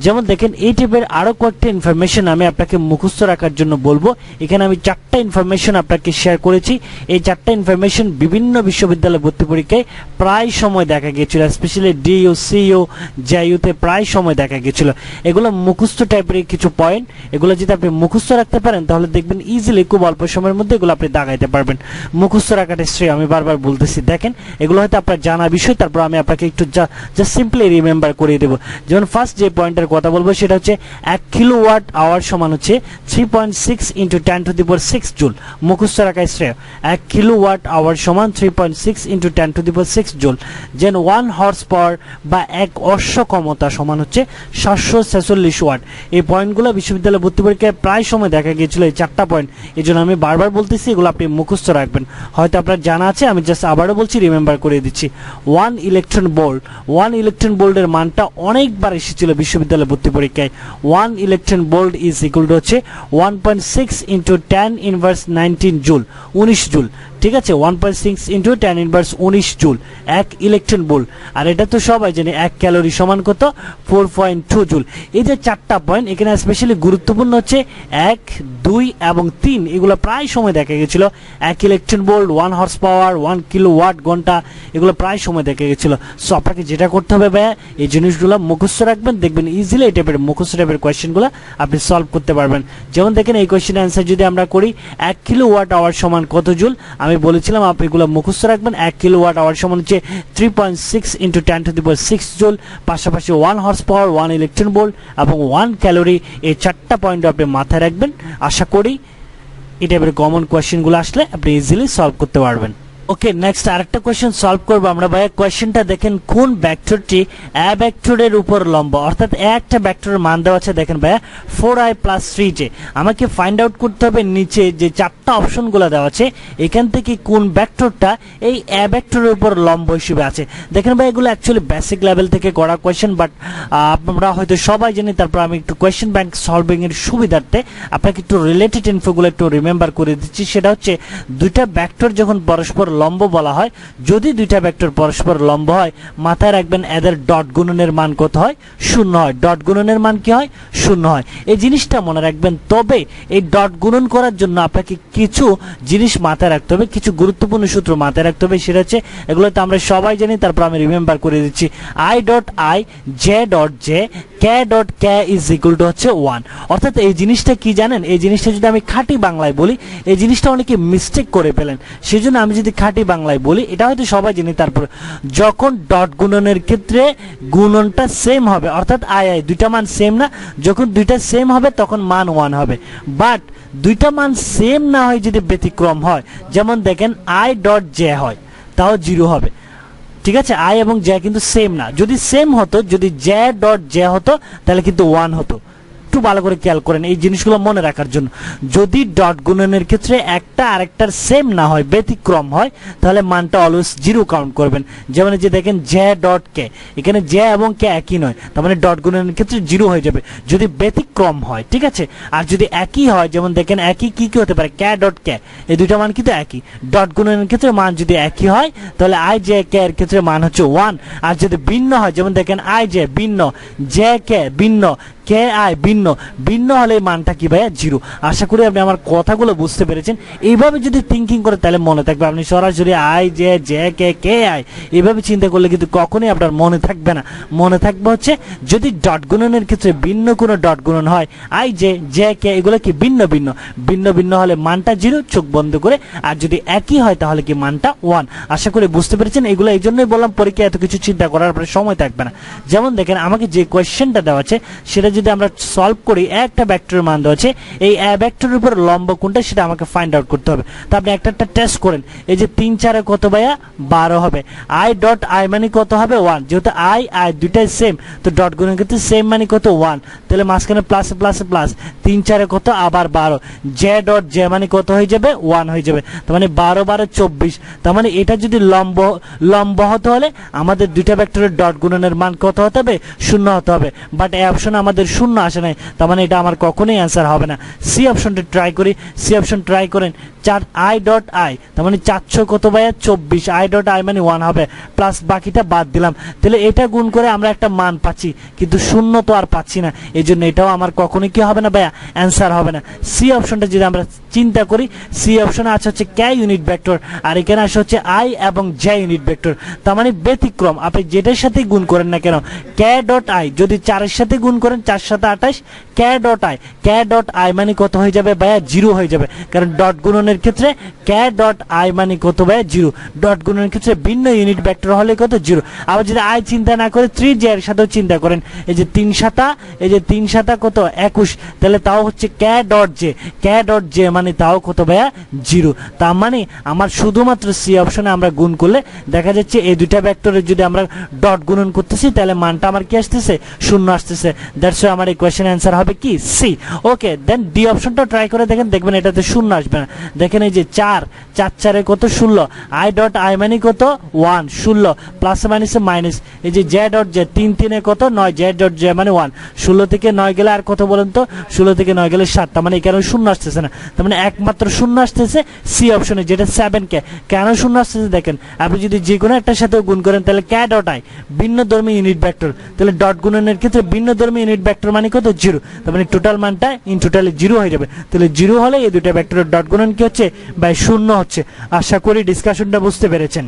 যেমন দেখেন এই টাইপের আরো কয়েকটা ইনফরমেশন আমি আপনাকে মুখস্থ রাখার জন্য বলবো। এখানে আমি 4টা ইনফরমেশন আপনাকে শেয়ার করেছি। এই 4টা ইনফরমেশন বিভিন্ন বিশ্ববিদ্যালয় ভর্তি পরীক্ষায় প্রায় সময় দেখা গিয়েছিল, স্পেশালি ডিইউ, সিইউ, জেইউতে প্রায় সময় দেখা গিয়েছিল। এগুলো মুখস্থ টাইপের কিছু পয়েন্ট, এগুলো যদি আপনি মুখস্থ রাখতে পারেন তাহলে দেখবেন ইজিলি খুব অল্প সময়ের মধ্যে এগুলো আপনি দাগাইতে পারবেন। মুখস্থ রাখাটা শ্রেয়, আমি বারবার বলতেছি। দেখেন এগুলো হয়তো আপনার জানা বিষয়, তারপর আমি আপনাকে একটু জাস্ট সিম্পলি রিমেম্বার করিয়ে দেবো। যেমন ফার্স্ট যে পয়েন্টের কথা বলবো সেটা হচ্ছে 1 কিলোওয়াট আওয়ার সমান হচ্ছে 3.6 × 10⁶ জুল। মুখস্থ রাখায় শ্রেয়। 1 কিলোওয়াট আওয়ার সমান 3.6 × 10⁶ জুল। যেন 1 হর্স পাওয়ার বা 1 অশ্ব ক্ষমতা সমান হচ্ছে 746 ওয়াট। এই পয়েন্টগুলো বিশ্ববিদ্যালয় ভর্তি পরীক্ষায় প্রায় সময় দেখা গিয়েছিল, এই 4টা পয়েন্ট। এই জন্য আমি বারবার বলতেছি এগুলো আপনি মুখস্থ রাখবেন। হয়তো আপনার জানা আছে, আমি জাস্ট আবারও বলছি, রিমেম্বার করে দিচ্ছি। 1 ইলেকট্রন ভোল্ট, 1 ইলেকট্রন ভোল্টের মানটা অনেকবার এসেছিল বিশ্ববিদ্যালয় ভর্তি পরীক্ষায়। 1 electron volt is equal to হচ্ছে 1.6 × 10⁻19 জুল, 19 জুল। ঠিক আছে, 1.6 × 10⁻19 জুল 1 ইলেকট্রন ভোল্ট। আর এটা তো সবাই জানে 1 ক্যালোরি সমান কত, 4.2 জুল। এই যে 4টা পয়েন্ট এখানে স্পেশালি গুরুত্বপূর্ণ হচ্ছে 1, 2 এবং 3, এগুলো প্রায় সময় দেখা গেছিল। 1 electron volt, 1 horse power, 1 kilowatt ঘন্টা, এগুলো প্রায় সময় দেখা গেছিল। সো আপনাকে যেটা করতে হবে ভাইয়া, এই জিনিসগুলো মুখস্থ রাখবেন, দেখবেন ইজিলি এই টাইপের মুখস্থ টাইপের কোয়েশ্চেনগুলো আপনি সলভ করতে পারবেন। যেমন দেখেন এই কোয়েশ্চেনের অ্যান্সার যদি আমরা করি 1 কিলোওয়াট আওয়ার সমান কত জুল, আমি বলেছিলাম আপনি এগুলো মুখস্থ রাখবেন। 1 কিলোওয়াট আওয়ার সমান হচ্ছে 3.6 × 10⁶ জুল, পাশাপাশি 1 হর্স পাওয়ার, 1 ইলেকট্রন ভোল্ট এবং 1 ক্যালোরি। এই 4টা পয়েন্ট আপনি মাথায় রাখবেন। আশা করি এই টাইপের কমন কোয়েশ্চেনগুলো আসলে আপনি ইজিলি সলভ করতে পারবেন। ওকে, নেক্সট আরেকটা কোয়েশ্চেন সলভ করবো আমরা ভাইয়া। কোয়েশ্চেনটা দেখেন কোন ভেক্টরটি এ ভেক্টরের উপর লম্ব, অর্থাৎ একটা ভেক্টরের মান দেওয়া আছে দেখেন ভাইয়া 4i + 3j। আমাকে ফাইন্ড আউট করতে হবে নিচে যে 4টা অপশনগুলো দেওয়া আছে এখান থেকে কোন ভেক্টরটা এই এ ভেক্টরের উপর লম্ব হিসেবে আছে। দেখেন ভাই এগুলো অ্যাকচুয়ালি বেসিক লেভেল থেকে করা কোয়েশ্চেন, বাট আমরা হয়তো সবাই জানি। তারপর আমি একটু কোয়েশ্চেন ব্যাংক সলভিং এর সুবিধার্থে আপনাকে একটু রিলেটেড ইনফোগুলো একটু রিমেম্বার করে দিচ্ছি। সেটা হচ্ছে দুইটা ভেক্টর যখন পরস্পর লম্ব বলা হয়, যদি দুইটা ভেক্টর পরস্পর লম্ব হয় মাথায় রাখবেন এদের ডট গুণনের মান কত হয়, 0 হয়। ডট গুণনের মান কি হয়, 0 হয়। এই জিনিসটা মনে রাখবেন। তবে এই ডট গুণন করার জন্য আপনাকে কিছু জিনিস মাথায় রাখতে হবে, কিছু গুরুত্বপূর্ণ সূত্র মাথায় রাখতে হবে। সেটা হচ্ছে এগুলো তো আমরা সবাই জানি, তারপর আমি রিমেম্বার করে দিচ্ছি। i.i, j.j, k.k is equal to হচ্ছে 1। অর্থাৎ এই জিনিসটা কি জানেন, এই জিনিসটা যদি আমি খাঁটি বাংলায় বলি, এই জিনিসটা অনেকে মিস্টেক করে ফেলেন। সেজন্য আমি যদি খাঁটি বাংলায় বলি, এটা হয়তো সবাই জানি। তারপর যখন ডট গুণনের ক্ষেত্রে গুণনটা সেম হবে, অর্থাৎ আই দুইটা মান সেম না, যখন দুইটা সেম হবে তখন মান 1 হবে। বাট দুইটা মান সেম না হয় যদি ব্যতিক্রম হয়, যেমন দেখেন i.j হয়, তাও 0 হবে। ঠিক আছে, আই এবং জে কিন্তু সেম না। যদি সেম হতো, যদি j.j হতো তাহলে কিন্তু 1 হতো। একটু ভালো করে খেয়াল করেন এই জিনিসগুলো মনে রাখার জন্য। যদি ডট গুণনের ক্ষেত্রে একটা আরেকটার সেম না হয়, ব্যতিক্রম হয়, তাহলে মানটা অলওয়েজ 0 কাউন্ট করবেন। যেমন যে দেখেন j.k, এখানে j এবং k একই নয়, তার মানে ডট গুণনের ক্ষেত্রে 0 হয়ে যাবে যদি ব্যতিক্রম হয়। ঠিক আছে, আর যদি একই হয়, যেমন দেখেন একই কি কি হতে পারে, k.k, এই দুইটা মান কিন্তু একই। ডট গুণনের ক্ষেত্রে মান যদি একই হয় তাহলে i j k এর ক্ষেত্রে মান হচ্ছে 1। আর যদি ভিন্ন হয়, যেমন দেখেন i j ভিন্ন, j k ভিন্ন, কে আই ভিন্ন, ভিন্ন হলে মানটা কি ভাইয়া 0। আশা করি আপনি আমার কথাগুলো বুঝতে পেরেছেন। এইভাবে যদি থিঙ্কিং করে তাহলে মনে থাকবে। আপনি সরাসরি I J J K K I এইভাবে চিন্তা করলে কিন্তু কখনোই আপনার মনে থাকবে না। মনে থাকবে হচ্ছে যদি ডট গুণনের ক্ষেত্রে ভিন্ন কোনো ডট গুণন হয়, আই জে জে কে এগুলো কি ভিন্ন ভিন্ন, ভিন্ন ভিন্ন হলে মানটা 0 চোখ বন্ধ করে। আর যদি একই হয় তাহলে কি মানটা 1। আশা করি বুঝতে পেরেছেন। এগুলো এই জন্যই বললাম পরীক্ষায় এত কিছু চিন্তা করার পরে সময় থাকবে না। যেমন দেখেন আমাকে যে কোয়েশ্চেনটা দেওয়া আছে সেটা যদি আমরা সলভ করি, একটা ভেক্টরের মান দেওয়া আছে, এই ভেক্টরের উপর লম্ব কোনটা সেটা আমাকে ফাইন্ড আউট করতে হবে। তো আপনি একটা টেস্ট করেন, এই যে 3 4 কত ভাইয়া 12 হবে। আই ডট আই মানে কত হবে 1, যেহেতু আই দুইটাই সেম, তো ডট গুণের ক্ষেত্রে সেম মানে কত 1, তাহলে মাঝখানে প্লাস প্লাস প্লাস 3 4 কত আবার 12, জে ডট জে মানে কত হয়ে যাবে 1 হয়ে যাবে। তার মানে 12 12 24। তার মানে এটা যদি লম্ব হতে হলে আমাদের দুইটা ভেক্টরের ডট গুণনের মান কত হতে হবে 0 হতে হবে, বাট এই অপশনে আমাদের 0 আসে নাই, তার মানে এটা আমার কখনোই অ্যান্সার হবে না। সি অপশনটা ট্রাই করি, সি অপশন ট্রাই করেন। 4 আই ডট আই, তার মানে 400 কত ভাইয়া 24, আই ডট আই মানে 1 হবে, প্লাস বাকিটা বাদ দিলাম, তাহলে এটা গুণ করে আমরা একটা মান পাচ্ছি, কিন্তু 0 তো আর পাচ্ছি না, এই জন্য এটাও আমার কখনোই কি হবে না ভাইয়া অ্যান্সার হবে না। সি অপশনটা যদি আমরা চিন্তা করি, সি অপশনে আছে হচ্ছে কে ইউনিট ভেক্টর, আর এখানে আসে হচ্ছে আই এবং জে ইউনিট ভেক্টর, তার মানে ব্যতিক্রম। আপনি যেটার সাথে গুণ করেন না কেন, কে ডট আই যদি 4 এর সাথে গুণ করেন 4 7 28, কে ডট আই মানে কত হয়ে যাবে ভাইয়া 0 হয়ে যাবে, কারণ ডট গুণনের ক্ষেত্রে কে ডট আই মানে কত ভাইয়া 0, ডট গুণনের ক্ষেত্রে ভিন্ন ইউনিট ভেক্টর হলে কত 0। আবার যদি আই চিন্তা না করে 3 জে এর সাথেও চিন্তা করেন, এই যে 3 7, এই যে 3 7 কত 21, তাহলে তাও হচ্ছে কে ডট জে মানে তাও কত ভাইয়া 0। তার মানে আমার শুধুমাত্র সি অপশনে আমরা গুণ করলে দেখা যাচ্ছে এই দুইটা ভেক্টরের যদি আমরা ডট গুণন করতেছি তাহলে মানটা আমার কি আসতেছে 0 আসতেছে, দ্যাটস ওয়াই আমার এই কোশ্চেন অ্যান্সার হবে কি সি। ওকে, দেন ডি অপশনটা ট্রাই করে দেখেন, দেখবেন এটাতে 0 আসবে না। দেখেন এই যে 4 4 কত 16, আই ডট আই মানে কত 1 16, প্লাস মাইনাসে মাইনাস, এই যে জে ডট জে 3 3 কত 9, জে ডট জে মানে 1, 16 থেকে 9 গেলে আর কত বলেন তো, 16 থেকে 9 গেলে 7, তার মানে এখানে 0 আসতেছে না, তার মানে একমাত্র 0 আসতেছে সি অপশনে, যেটা 7 কে। কেন 0 আসতেছে দেখেন, আপনি যদি যে কোনো একটার সাথে গুণ করেন তাহলে কে ডট আই ভিন্নধর্মী ইউনিট ভেক্টর, তাহলে ডট গুণনের ক্ষেত্রে ভিন্নধর্মী ইউনিট ভেক্টর মানে কত 0, তার মানে টোটাল মানটা ইন টোটালি 0 হয়ে যাবে, তাহলে 0 হলে এই দুটো ভেক্টরের ডট গুণন কি হচ্ছে বাই 0 হচ্ছে। আশা করি ডিসকাশনটা বুঝতে পেরেছেন।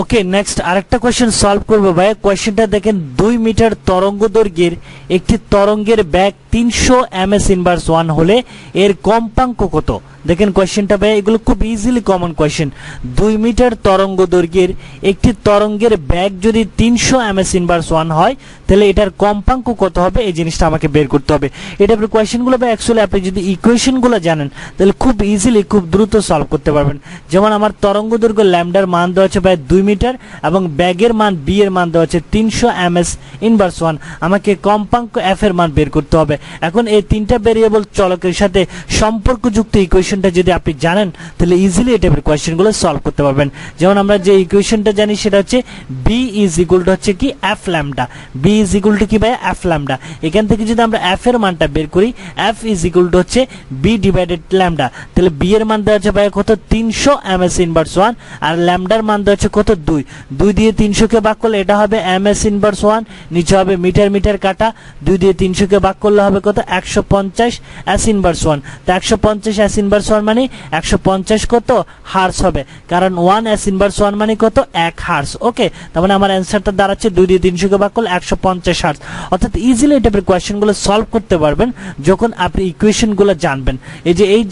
ওকে, নেক্সট আরেকটা কোয়েশ্চেন সলভ করবো ভাই। কোয়েশ্চেনটা দেখেন, 2 মিটার তরঙ্গ দৈর্ঘ্যের একটি তরঙ্গের ব্যাগ 300 ms ইনভার্স 1 হলে এর কম্পাঙ্ক কত? দেখেন কোয়েশ্চেনটা ভাই, এগুলো খুব ইজিলি কমন কোয়েশ্চেন। 2 মিটার তরঙ্গ দৈর্ঘ্যের একটি তরঙ্গের ব্যাগ যদি 300 ms ইনভার্স 1 হয় তাহলে এটার কম্পাঙ্ক কত হবে, এই জিনিসটা আমাকে বের করতে হবে। এটা কোয়েশ্চেনগুলো ভাই অ্যাকচুয়ালি আপনি যদি ইকুয়েশনগুলো জানেন তাহলে খুব ইজিলি খুব দ্রুত সলভ করতে পারবেন। যেমন আমার তরঙ্গ দৈর্ঘ্য ল্যামডার মান দেওয়া আছে ভাই 2 মিটার এবং ব্যাগের মান বি এর মান দেওয়া আছে 300 ms ইনভার্স 1, আমাকে কম্পাঙ্ক এফ এর মান বের করতে হবে। এখন এই তিনটা ভেরিয়েবল চলকের সাথে সম্পর্কযুক্ত ইকুয়েশনটা যদি আপনি জানেন তাহলে ইজিলি এই টাইপের কোয়েশ্চেনগুলো সলভ করতে পারবেন। যেমন আমরা যে ইকুয়েশনটা জানি সেটা হচ্ছে বি ইজ ইকুয়াল টু হচ্ছে কি f lambda, b is equal to কি ভাই এফ ল্যামডা। এখান থেকে যদি আমরা এফ এর মানটা বের করি, এফ ইজ ইকুয়াল টু হচ্ছে বি ডিভাইডেড ল্যামডা, তাহলে বি এর মান দেওয়া আছে ভাই কত 300 ms ইনভার্স 1, আর ল্যামডার মান দেওয়া আছে কত 2, 2 দিয়ে 300 কে ভাগ করলে এটা হবে ms ইনভার্স 1, নিচে হবে মিটার মিটার কাটা, 2 দিয়ে 300 কে ভাগ করলে হবে কত 150 s ইনভার্স 1, তো 150 s ইনভার্স 1 মানে 150 কত হার্স হবে, কারণ 1 s ইনভার্স 1 মানে কত 1 হার্স। ওকে, তার মানে আমার অ্যান্সারটা দাঁড়াচ্ছে 2 দিয়ে 300 কে ভাগ করলে 150 হার্স। অর্থাৎ ইজিলি এই টাইপের কোয়েশ্চেনগুলো সলভ করতে পারবেন যখন আপনি ইকুয়েশনগুলো জানবেন। এই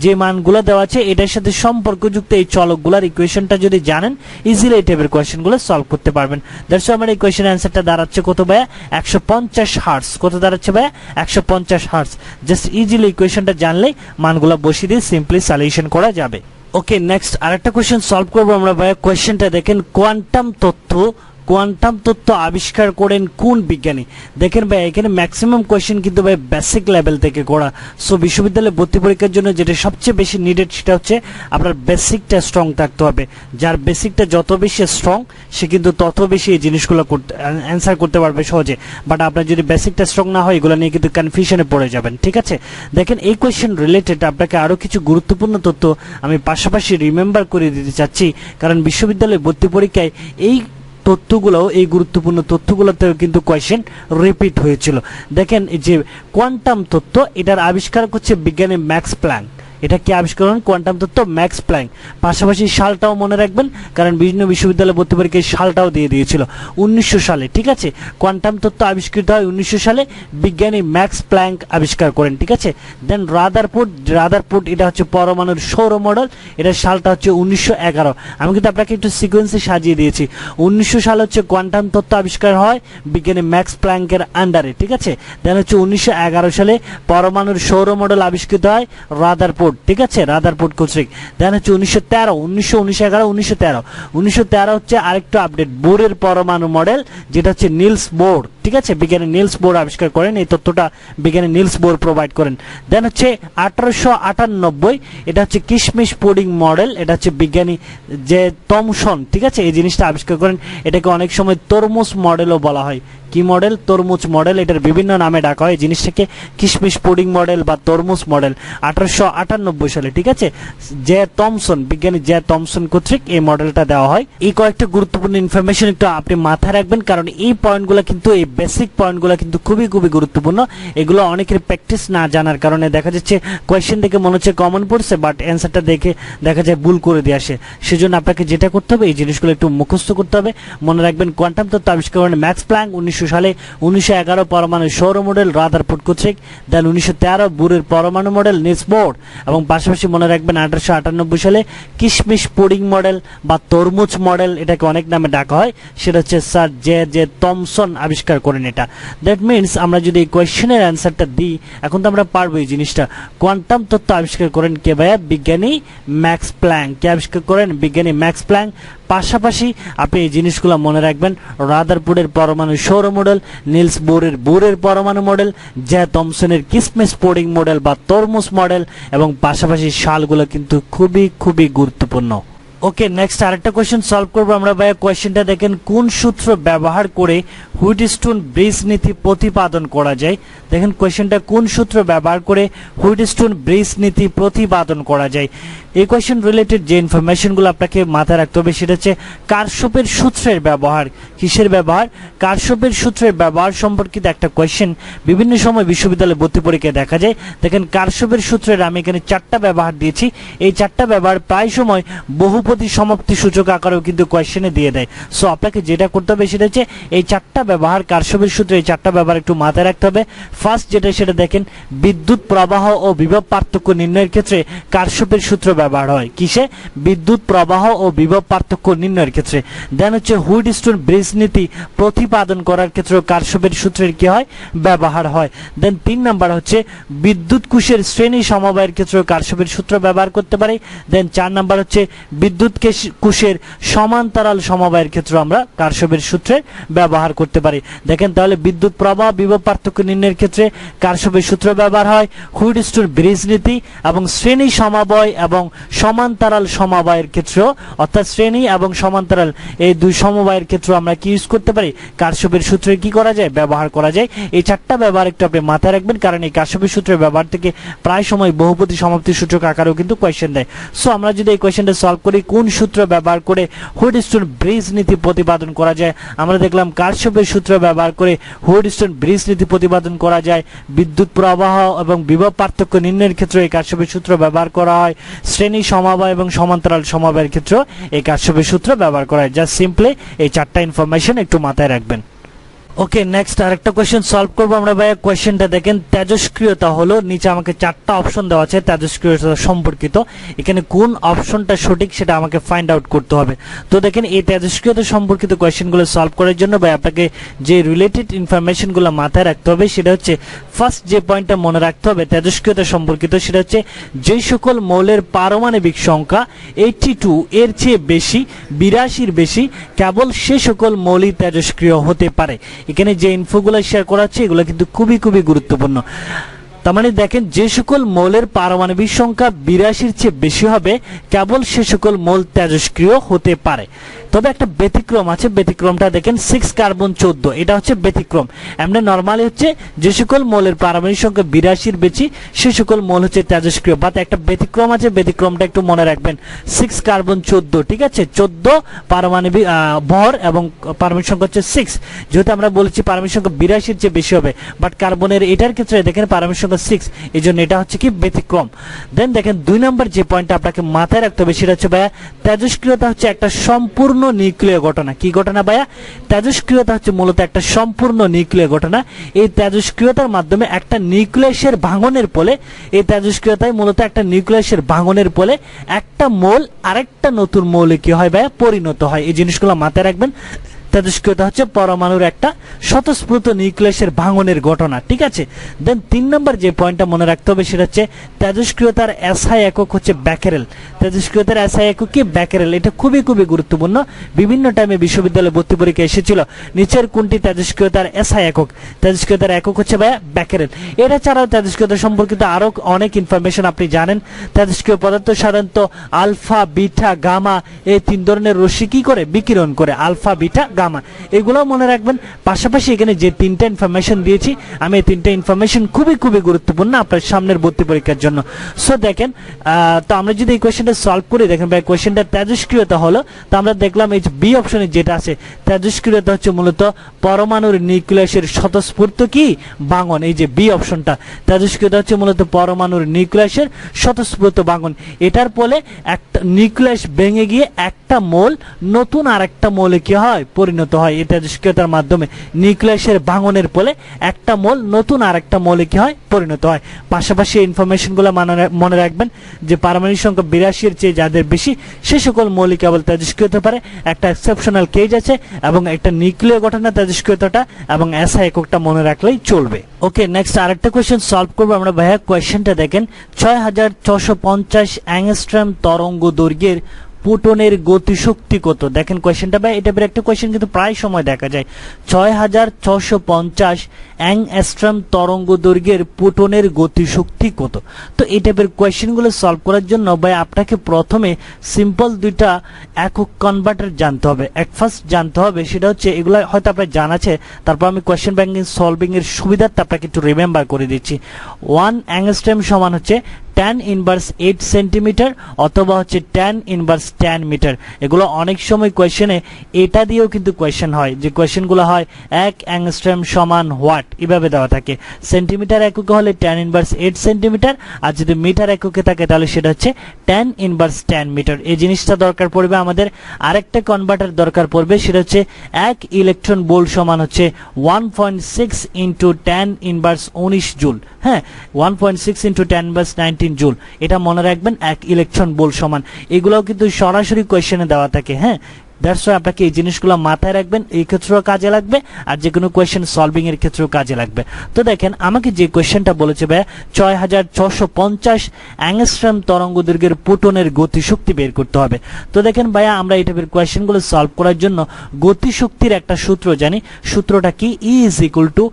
যে মানগুলো দেওয়া আছে এটার সাথে সম্পর্কযুক্ত এই চলকগুলোর ইকুয়েশনটা যদি জানেন ইজিলি এই টাইপের কোয়েশ্চেনগুলো সলভ করতে পারবেন। দ্যাটস আমার এই কোয়েশ্চেন অ্যান্সারটা দাঁড়াচ্ছে কত ভাইয়া 150 হার্স। কত দাঁড়াচ্ছে ভাইয়া 150 হার্স। জাস্ট ইজিলি ইকুয়েশনটা জানলেই মানগুলো বসিয়ে দিয়ে সিম্পলি সলিউশন করা যাবে। ওকে, নেক্সট আরেকটা কোয়েশ্চেন সলভ করবো আমরা ভাইয়া। কোয়েশ্চেনটা দেখেন, কোয়ান্টাম তত্ত্ব আবিষ্কার করেন কোন বিজ্ঞানী? দেখেন ভাই এখানে ম্যাক্সিমাম কোয়েশ্চেন কিন্তু ভাই বেসিক লেভেল থেকে করা। সো বিশ্ববিদ্যালয়ে ভর্তি পরীক্ষার জন্য যেটা সবচেয়ে বেশি নিডেড সেটা হচ্ছে আপনার বেসিকটা স্ট্রং থাকতে হবে। যার বেসিকটা যত বেশি স্ট্রং সে কিন্তু তত বেশি এই জিনিসগুলো অ্যান্সার করতে পারবে সহজে। বাট আপনার যদি বেসিকটা স্ট্রং না হয় এগুলো নিয়ে কিন্তু কনফিউশনে পড়ে যাবেন। ঠিক আছে, দেখেন এই কোয়েশ্চেন রিলেটেড আপনাকে আরও কিছু গুরুত্বপূর্ণ তথ্য আমি পাশাপাশি রিমেম্বার করে দিতে চাচ্ছি, কারণ বিশ্ববিদ্যালয়ে ভর্তি পরীক্ষায় এই গুরুত্বপূর্ণ তথ্যগুলোতেও কিন্তু কোয়েশ্চেন রিপিট হয়েছিল। দেখেন এই যে কোয়ান্টাম তত্ত্ব, এটার আবিষ্কার করছে বিজ্ঞানী ম্যাক্স প্ল্যাঙ্ক। এটা কি আবিষ্কার করেন? কোয়ান্টাম তত্ত্ব ম্যাক্স প্ল্যাঙ্ক। পাশাপাশি সালটাও মনে রাখবেন, কারণ বিভিন্ন বিশ্ববিদ্যালয় ভর্তি পরীক্ষায় সালটাও দিয়ে দিয়েছিল 1900 সালে। ঠিক আছে, কোয়ান্টাম তত্ত্ব আবিষ্কৃত হয় 1900 সালে, বিজ্ঞানী ম্যাক্স প্ল্যাঙ্ক আবিষ্কার করেন। ঠিক আছে, দেন রাদারফোর্ড এটা হচ্ছে পরমাণুর সৌর মডেল, এটা সালটা হচ্ছে 1911। আমি কিন্তু আপনাকে একটু সিকোয়েন্সে সাজিয়ে দিয়েছি। 1900 সাল হচ্ছে কোয়ান্টাম তত্ত্ব আবিষ্কার হয় বিজ্ঞানী ম্যাক্স প্ল্যাঙ্কের আন্ডারে। ঠিক আছে, দেন হচ্ছে 1911 সালে পরমাণুর সৌর মডেল আবিষ্কৃত হয় রাদারফোর্ড। ঠিক আছে, রাদারফোর্ড কর্তৃক। দেন হচ্ছে 1913 হচ্ছে আরেকটু আপডেট বোরের পরমাণু মডেল, যেটা হচ্ছে নিলস বোর। ঠিক আছে, বিজ্ঞানী নিলস বোর আবিষ্কার করেন, এই তথ্যটা বিজ্ঞানী নিলস বোর প্রোভাইড করেন। দেন হচ্ছে 1898, এটা হচ্ছে কিশমিশ পুডিং মডেল, এটা হচ্ছে বিজ্ঞানী যে থমসন, ঠিক আছে, এই জিনিসটা আবিষ্কার করেন। এটাকে অনেক সময় তরমুজ মডেলও বলা হয়। কি মডেল? তরমুজ মডেল। এটার বিভিন্ন নামে ডাকা হয় জিনিসটাকে, কিশমিশ পুডিং মডেল বা তরমুজ মডেল, 1898 সালে। ঠিক আছে, বিজ্ঞানী জে থমসন কর্তৃক এই মডেলটা দেওয়া হয়। এই কয়েকটা গুরুত্বপূর্ণ ইনফরমেশন একটু আপনি মাথায় রাখবেন, কারণ এই পয়েন্টগুলো কিন্তু, এই বেসিক পয়েন্টগুলো কিন্তু খুবই গুরুত্বপূর্ণ। এগুলো অনেকের প্র্যাকটিস না জানার কারণে দেখা যাচ্ছে কোয়েশ্চেন দেখে মনে হচ্ছে কমন পড়ছে, বাট অ্যান্সারটা দেখে দেখা যায় ভুল করে দিয়ে আসে। সেজন্য আপনাকে যেটা করতে হবে, এই জিনিসগুলো একটু মুখস্থ করতে হবে। মনে রাখবেন, কোয়ান্টাম তত্ত্ব আবিষ্কার করেন ম্যাক্স প্ল্যাঙ্ক 1900 সালে, 1911 পরমাণু সৌর মডেল রাদারফোর্ড কর্তৃক, দেন 1913 বুরের পরমাণু মডেল নিলস বোর, এবং পাশাপাশি মনে রাখবেন 1898 সালে কিশমিশ পুডিং মডেল বা তরমুজ মডেল, এটাকে অনেক নামে ডাকা হয়, সেটা হচ্ছে স্যার জে থমসন আবিষ্কার করেন এটা। দ্যাট মিনস আমরা যদি এই কোয়েশ্চেনের অ্যান্সারটা দিই, এখন তো আমরা পারবো এই জিনিসটা। কোয়ান্টাম তত্ত্ব আবিষ্কার করেন কে ভাইয়া? বিজ্ঞানী ম্যাক্স প্ল্যাঙ্ক। কে আবিষ্কার করেন? বিজ্ঞানী ম্যাক্স প্ল্যাঙ্ক। পাশাপাশি আপনি এই জিনিসগুলো মনে রাখবেন, রাদারফোর্ডের পরমাণু সৌর মডেল, নিলস বোরের পরমাণু মডেল, জে থমসনের কিশমিশ পুডিং মডেল বা তরমুজ মডেল, এবং পাশাপাশি সালগুলো কিন্তু খুবই গুরুত্বপূর্ণ। ওকে, নেক্সট আরেকটা কোয়েশ্চেন সলভ করবো আমরা ভাইয়া। কোয়েশ্চেনটা দেখেন, কোন সূত্র ব্যবহার করে হুইটস্টোন ব্রিজ নীতি প্রতিপাদন করা যায়? দেখেন কোয়েশ্চেনটা, কোন সূত্র ব্যবহার করে হুইটস্টোন ব্রিজ নীতি প্রতিপাদন করা যায়? এই কোয়েশ্চেন রিলেটেড যে ইনফরমেশনগুলো আপনাকে মাথায় রাখতে হবে, সেটা হচ্ছে কারশফের সূত্রের ব্যবহার। কিসের ব্যবহার? কারশফের সূত্রের ব্যবহার সম্পর্কিত একটা কোয়েশ্চেন বিভিন্ন সময় বিশ্ববিদ্যালয়ে ভর্তি পরীক্ষায় দেখা যায়। দেখেন, কারশফের সূত্রের আমি এখানে 4টা ব্যবহার দিয়েছি। এই 4টা ব্যবহার প্রায় সময় বহুপদী সমাপ্তি সূচক আকারেও কিন্তু কোয়েশ্চেনে দিয়ে দেয়। সো আপনাকে যেটা করতে হবে সেটা হচ্ছে এই 4টা ব্যবহার, কারশফের সূত্রে এই 4টা ব্যবহার একটু মাথায় রাখতে হবে। ফার্স্ট যেটা, সেটা দেখেন, বিদ্যুৎ প্রবাহ ও বিভব পার্থক্য নির্ণয়ের ক্ষেত্রে কারশফের সূত্র ব্যবহার হয়। কিসে? বিদ্যুৎ প্রবাহ ও বিভব পার্থক্য নির্ণয়ের ক্ষেত্রে। দেন হচ্ছে হুইটস্টোন ব্রিজ নীতি প্রতিপাদন করার ক্ষেত্রে কারশফের সূত্রের কি হয়? ব্যবহার হয়। দেন 3 নাম্বার হচ্ছে বিদ্যুৎ কোষের শ্রেণী সমবায়ের ক্ষেত্রে কারশফের সূত্র ব্যবহার করতে পারি। দেন 4 নাম্বার হচ্ছে বিদ্যুৎ কোষের সমান্তরাল সমবায়ের ক্ষেত্রে আমরা কারশফের সূত্রের ব্যবহার করতে পারি। দেখেন তাহলে বিদ্যুৎ প্রবাহ বিভব পার্থক্য নির্ণয়ের ক্ষেত্রে কারশফের সূত্র ব্যবহার হয়, হুইটস্টোন ব্রিজ নীতি এবং শ্রেণী সমবায় এবং সমান্তরাল সমবায়ের ক্ষেত্রেও, অর্থাৎ শ্রেণী এবং সমান্তরাল এই দুই সমবায়ের ক্ষেত্রে আমরা কি ইউজ করতে পারি? কারশফের সূত্রে কি করা যায়? ব্যবহার করা যায়। এই 4টা ব্যবহার একটু আপনি মাথায় রাখবেন, কারণ এই কারশফের সূত্রের ব্যবহার থেকে প্রায় সময় বহুপদী সমাপ্তি সূচক আকারেও কিন্তু কোয়েশ্চেন দেয়। সো আমরা যদি এই কোয়েশ্চেনটা সলভ করি, কোন সূত্র ব্যবহার করে হুইটস্টোন ব্রিজ নীতি প্রতিপাদন করা যায়? আমরা দেখলাম কারশফের সূত্র ব্যবহার করে হুইটস্টোন ব্রিজ নীতি প্রতিপাদন করা যায়। বিদ্যুৎ প্রবাহ এবং বিভব পার্থক্য নির্ণয়ের ক্ষেত্রে এই কারশফের সূত্র ব্যবহার করা হয়। শ্রেণী সমবায় এবং সমান্তরাল সমবায়ের ক্ষেত্রে এই কারশফের সূত্র ব্যবহার করা হয়। জাস্ট সিম্পলি এই 4টা ইনফরমেশন একটু মাথায় রাখবেন। ওকে, নেক্সট আরেকটা কোয়েশ্চেন সলভ করবো আমরা ভাইয়া। কোয়েশ্চেনটা দেখেন, তেজস্ক্রিয়তা হলো, নিচে আমাকে 4টা অপশন দেওয়া আছে তেজস্ক্রিয়তা সম্পর্কিত। এখানে কোন অপশনটা সঠিক সেটা আমাকে ফাইন্ড আউট করতে হবে। তো দেখেন, এই তেজস্ক্রিয়তা সম্পর্কিত কোয়েশ্চেনগুলো সলভ করার জন্য ভাই আপনাকে যে রিলেটেড ইনফরমেশনগুলো মাথায় রাখতে হবে, সেটা হচ্ছে ফার্স্ট যে পয়েন্টটা মনে রাখতে হবে তেজস্ক্রিয়তা সম্পর্কিত, সেটা হচ্ছে যে সকল মৌলের পারমাণবিক সংখ্যা 82 এর চেয়ে বেশি, 82-র বেশি, কেবল সে সকল মৌলই তেজস্ক্রিয় হতে পারে। এখানে যে ইনফোগুলো শেয়ার করা হচ্ছে এগুলো কিন্তু খুবই গুরুত্বপূর্ণ। তার মানে দেখেন, যে সকল মৌলের পারমাণবিক সংখ্যা 82-র চেয়ে বেশি হবে, কেবল সে সকল মৌল তেজস্ক্রিয় হতে পারে। তবে একটা ব্যতিক্রম আছে, ব্যতিক্রমটা দেখেন 6 কার্বন 14, এটা হচ্ছে ব্যতিক্রম। এমনি নরমালি হচ্ছে যে সকল মৌলের পারমাণবিক সংখ্যা 82-র বেশি সে সকল মৌল হচ্ছে তেজস্ক্রিয়, বাট একটা ব্যতিক্রম আছে, ব্যতিক্রমটা একটু মনে রাখবেন। 6 কার্বন 14, ঠিক আছে, 14 পারমাণবিক ভর এবং পারমাণবিক সংখ্যা হচ্ছে 6। যেহেতু আমরা বলেছি পারমাণবিক সংখ্যা 82-র চেয়ে বেশি হবে, বাট কার্বনের এটার ক্ষেত্রে দেখেন পারমাণবিক সংখ্যা নাম্বার 6, এই জন্য এটা হচ্ছে কি ব্যতিক্রম। দেন দেখেন 2 নম্বর যে পয়েন্টটা আপনাকে মাথায় রাখতে হবে সেটা হচ্ছে ভাইয়া তেজস্ক্রিয়তা হচ্ছে একটা সম্পূর্ণ নিউক্লিয় ঘটনা। কি ঘটনা ভাইয়া? তেজস্ক্রিয়তা হচ্ছে মূলত একটা সম্পূর্ণ নিউক্লিয় ঘটনা। এই তেজস্ক্রিয়তার মাধ্যমে একটা নিউক্লিয়াসের ভাঙনের ফলে, এই তেজস্ক্রিয়তায় মূলত একটা নিউক্লিয়াসের ভাঙনের ফলে একটা মৌল আরেকটা নতুন মৌলে কি হয় ভাইয়া? পরিণত হয়। এই জিনিসগুলো মাথায় রাখবেন। তেজস্ক্রিয়তা হচ্ছে পরমাণুর একটা স্বতঃস্ফূর্ত নিউক্লিয়াসের ভাঙনের ঘটনা, ঠিক আছে। দেন 3 নম্বর যে পয়েন্টটা মনে রাখতে হবে সেটা হচ্ছে তেজস্ক্রিয়তার এসআই একক হচ্ছে ব্যাকেরেল। তেজস্ক্রিয়তার এসআই একক কি? ব্যাকেরেল। এটা খুবই খুবই গুরুত্বপূর্ণ, বিভিন্ন টাইমে বিশ্ববিদ্যালয়ে ভর্তি পরীক্ষা এসেছিল। নিচের কোনটি তেজস্ক্রিয়তার এসআই একক? তেজস্ক্রিয়তার একক হচ্ছে ভাইয়া ব্যাকেরেল। এটা ছাড়াও তেজস্ক্রিয়তা সম্পর্কিত আরো অনেক ইনফরমেশন আপনি জানেন। তেজস্ক্রিয় পদার্থ সাধারণত আলফা, বিটা, গামা এই 3 ধরনের রশ্মি কি করে? বিকিরণ করে। আলফা, বিটা, গামা, এগুলোও মনে রাখবেন। পাশাপাশি এখানে যে 3টা ইনফরমেশন দিয়েছি আমি, এই 3টা ইনফরমেশন খুবই খুবই গুরুত্বপূর্ণ আপনার সামনের ভর্তি পরীক্ষার জন্য। সো দেখেন, তো আমরা যদি এই কোয়েশ্চেনটা সলভ করি, দেখেন ভাই কোয়েশ্চেনটা তেজস্ক্রিয়তা হলো, তো আমরা দেখলাম এই বি অপশনে যেটা আছে তেজস্ক্রিয়তা হচ্ছে মূলত পরমাণুর নিউক্লিয়াসের স্বতঃস্ফূর্ত কি? ভাঙন। এই যে বি অপশনটা, তেজস্ক্রিয়তা হচ্ছে মূলত পরমাণুর নিউক্লিয়াসের স্বতঃস্ফূর্ত ভাঙন। এটার ফলে একটা নিউক্লিয়াস ভেঙে গিয়ে একটা মৌল নতুন আরেকটা মৌলে কি হয়? পরিণত হয়। এই তেজস্ক্রিয়তার মাধ্যমে নিউক্লিয়াসের ভাঙনের ফলে একটা মৌল নতুন আরেকটা মৌলে কি হয়? পরিণত হয়। পাশাপাশি ইনফরমেশনগুলো মনে রাখবেন যে পারমাণবিক সংখ্যা 82 এর চেয়ে যাদের বেশি সে সকল মৌল কেবল তেজস্ক্রিয় হতে পারে। একটা এক্সেপশনাল কেজ আছে এবং একটা নিউক্লিয় ঘটনা তেজস্ক্রিয়তাটা, এবং এসআই এককটা মনে রাখলেই চলবে। ওকে, নেক্সট আরেকটা কোয়েশ্চেন সলভ করবো আমরা ভাইয়া। কোয়েশ্চেনটা দেখেন, 6650 অ্যাংস্ট্রম তরঙ্গ দৈর্ঘ্যের প্রোটনের গতিশক্তি কত? দেখেন কোয়েশ্চেনটা ভাই, এটা একটা কোয়েশ্চেন কিন্তু প্রায় সময় দেখা যায়। 6650 অ্যাংস্ট্রম তরঙ্গ দৈর্ঘ্যের প্রোটনের গতিশক্তি কত? তো এই টাইপের কোয়েশ্চেনগুলো সলভ করার জন্য ভাই আপনাকে প্রথমে সিম্পল 2টা একক কনভার্টার জানতে হবে। ফার্স্ট জানতে হবে সেটা হচ্ছে, এগুলো হয়তো আপনার জানা আছে, তারপর আমি কোয়েশ্চেন ব্যাংকিং সলভিং এর সুবিধার্থে আপনাকে একটু রিমেম্বার করে দিচ্ছি। 1 অ্যাংস্ট্রম সমান হচ্ছে tan ইনভার্স 8 সেন্টিমিটার অথবা হচ্ছে tan ইনভার্স 10 মিটার। এগুলো অনেক সময় কোয়েশ্চেনে এটা দিয়েও কিন্তু কোয়েশ্চেন হয়, যে কোয়েশ্চেনগুলো হয় 1 অ্যাংস্ট্রম সমান হোয়াট, এভাবে দেওয়া থাকে। সেন্টিমিটার এককে হলে tan ইনভার্স 8 সেন্টিমিটার, আর যদি মিটার এককে থাকে তাহলে সেটা হচ্ছে tan ইনভার্স 10 মিটার। এই জিনিসটা দরকার পড়বে আমাদের। আরেকটা কনভার্টার দরকার পড়বে, সেটা হচ্ছে 1 ইলেকট্রন ভোল্ট সমান হচ্ছে 1.6 ইন্টু tan ইনভার্স 19 জুল। হ্যাঁ, 1.6 ইন্টু tan ইনভার্স 19 জুল। এটা মনে রাখবেন 1 ইলেকট্রন ভোল্ট সমান। এগুলোও কিন্তু সরাসরি কোয়েশ্চেনে দেওয়া থাকে। হ্যাঁ, দ্যাটস ওয়াই আপনাকে এই জিনিসগুলো মাথায় রাখবেন, এই ক্ষেত্রেও কাজে লাগবে আর যে কোনো কোয়েশ্চেন সলভিং এর ক্ষেত্রেও কাজে লাগবে। তো দেখেন আমাকে যে কোয়েশ্চেনটা বলেছে ভাই 6650 অ্যাংস্ট্রম তরঙ্গ দৈর্ঘ্যের প্রোটনের গতিশক্তি বের করতে হবে। তো দেখেন ভাইয়া, আমরা এই টাইপের কোয়েশ্চেনগুলো সলভ করার জন্য গতিশক্তির একটা সূত্র জানি। সূত্রটা কি? E is equal to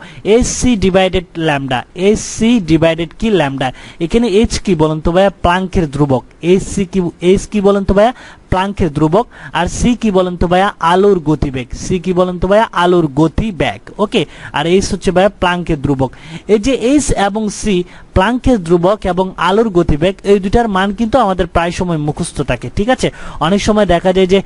hc divided lambda. hc divided কি? ল্যামডা। এখানে h কি বলেন তো ভাইয়া? প্লাঙ্কের ধ্রুবক। h কি বলেন তো ভাইয়া? প্লাঙ্কের ধ্রুবক। আর সি কি বলেন তো ভাইয়া? আলোর গতিবেগ। সি কি বলেন তো ভাইয়া? আলোর গতিবেগ। ওকে, আর এইচ হচ্ছে ভাইয়া প্লাঙ্কের ধ্রুবক। এই যে এইচ এবং সি, প্লাঙ্কের ধ্রুবক এবং আলোর গতিবেগ, এই দুটার মান কিন্তু আমাদের প্রায় সময় মুখস্থ থাকে, ঠিক আছে। অনেক সময় দেখা যায় যে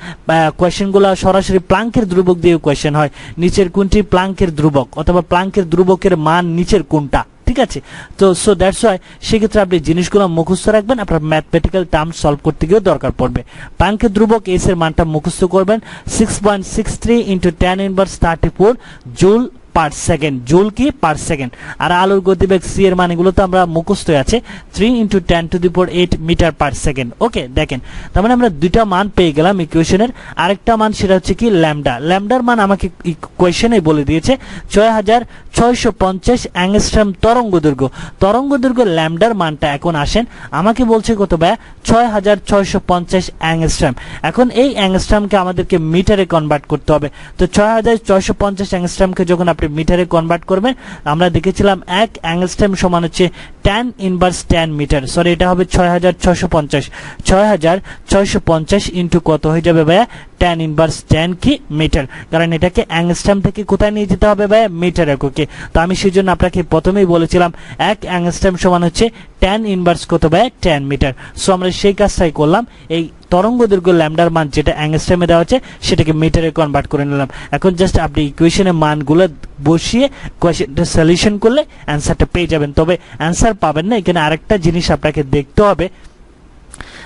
কোয়েশ্চেনগুলো সরাসরি প্লাঙ্কের ধ্রুবক দিয়ে কোয়েশ্চেন হয়, নিচের কোনটি প্লাঙ্কের ধ্রুবক, অথবা প্লাঙ্কের ধ্রুবকের মান নিচের কোনটা, ঠিক আছে। তো সো দ্যাটস ওয়াই সেক্ষেত্রে আপনি জিনিসগুলো মুখস্থ রাখবেন, আপনার ম্যাথমেটিক্যাল টার্ম সলভ করতে গিয়েও দরকার পড়বে। প্লাঙ্কের ধ্রুবক এস এর মানটা মুখস্থ করবেন 6.63 into tan inverse 34 joule per second. Joule কি? Per second. আর আলোর গতিবেগ সি এর মান, এগুলো তো আমরা মুখস্থ আছে 3 ইন্টু 10⁸ মিটার পার সেকেন্ড। ওকে, দেখেন তার মানে আমরা 2টা মান পেয়ে গেলাম ইকুয়েশনের। আরেকটা মান সেটা হচ্ছে কি? ল্যামডা। ল্যামডার মান আমাকে ইকুয়েশনে বলে দিয়েছে 6650 অ্যাংস্ট্রম তরঙ্গ দৈর্ঘ্য। তরঙ্গ দৈর্ঘ্য ল্যামডার মানটা এখন আসেন আমাকে বলছে কত ভাইয়া? 6650 অ্যাংস্ট্রম। এখন এই অ্যাংস্ট্রমকে আমাদেরকে মিটারে কনভার্ট করতে হবে। তো 6650 অ্যাংস্ট্রমকে যখন আপনি মিটারে কনভার্ট করবেন, আমরা দেখেছিলাম 1 অ্যাংস্ট্রম সমান হচ্ছে tan inverse tan metre, sorry এটা হবে 6650 ইন্টু কত হয়ে যাবে ভাইয়া tan ইনভার্স tan কি মিটার, কারণ এটাকে অ্যাংস্ট্রম থেকে কোথায় নিয়ে যেতে হবে ভাইয়া মিটার এককে। তো আমি সেই জন্য আপনাকে প্রথমেই বলেছিলাম 1 অ্যাংস্ট্রম সমান হচ্ছে tan ইনভার্স কত ভাইয়া tan মিটার। সো আমরা সেই কাজটাই করলাম, এই তরঙ্গ দৈর্ঘ্য ল্যামডার মান যেটা অ্যাংস্ট্রমে দেওয়া আছে সেটাকে মিটারে কনভার্ট করে নিলাম। এখন জাস্ট আপনি ইকুয়েশনের মানগুলো বসিয়ে কোয়েশ্চেনটা সলিউশন করলে অ্যান্সারটা পেয়ে যাবেন। তবে অ্যান্সার পাবেন না, এখানে আরেকটা জিনিস আপনাকে দেখতে হবে।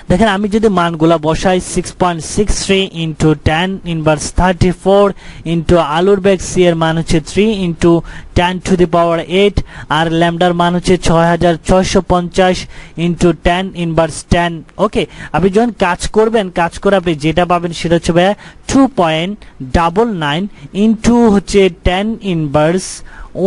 দেখেন আমি যদি মানগুলা বসাই 6.63 ইন্টু tan ইনভার্স 34 ইন্টু আলুর ব্যাগ সি এর মান হচ্ছে 3 ইন্টু tan টু দি পাওয়ার 8 আর ল্যামডার মান হচ্ছে 6650 ইন্টু tan ইনভার্স tan। ওকে, আপনি যখন কাজ করবেন, কাজ করে আপনি যেটা পাবেন সেটা হচ্ছে ভাইয়া 2.99 ইন্টু হচ্ছে tan ইনভার্স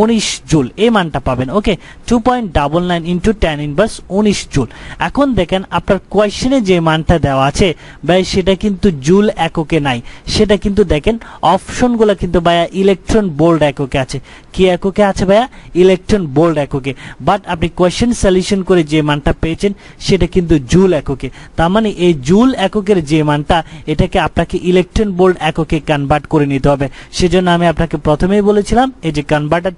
19 জুল, এই মানটা পাবেন। ওকে, 2.99 ইন্টু tan ইনভার্স 19 জুল। এখন দেখেন আপনার কোয়েশ্চেনে যে মানটা দেওয়া আছে ভাই সেটা কিন্তু জুল এককে নাই, সেটা কিন্তু দেখেন অপশনগুলো কিন্তু ভাইয়া ইলেকট্রন ভোল্ট এককে আছে। কি এককে আছে ভাইয়া? ইলেকট্রন ভোল্ট এককে। বাট আপনি কোয়েশ্চেন সলিউশন করে যে মানটা পেয়েছেন সেটা কিন্তু জুল এককে। তার মানে এই জুল এককের যে মানটা এটাকে আপনাকে ইলেকট্রন ভোল্ট এককে কনভার্ট করে নিতে হবে। সেজন্য আমি আপনাকে প্রথমেই বলেছিলাম এই যে কনভার্টার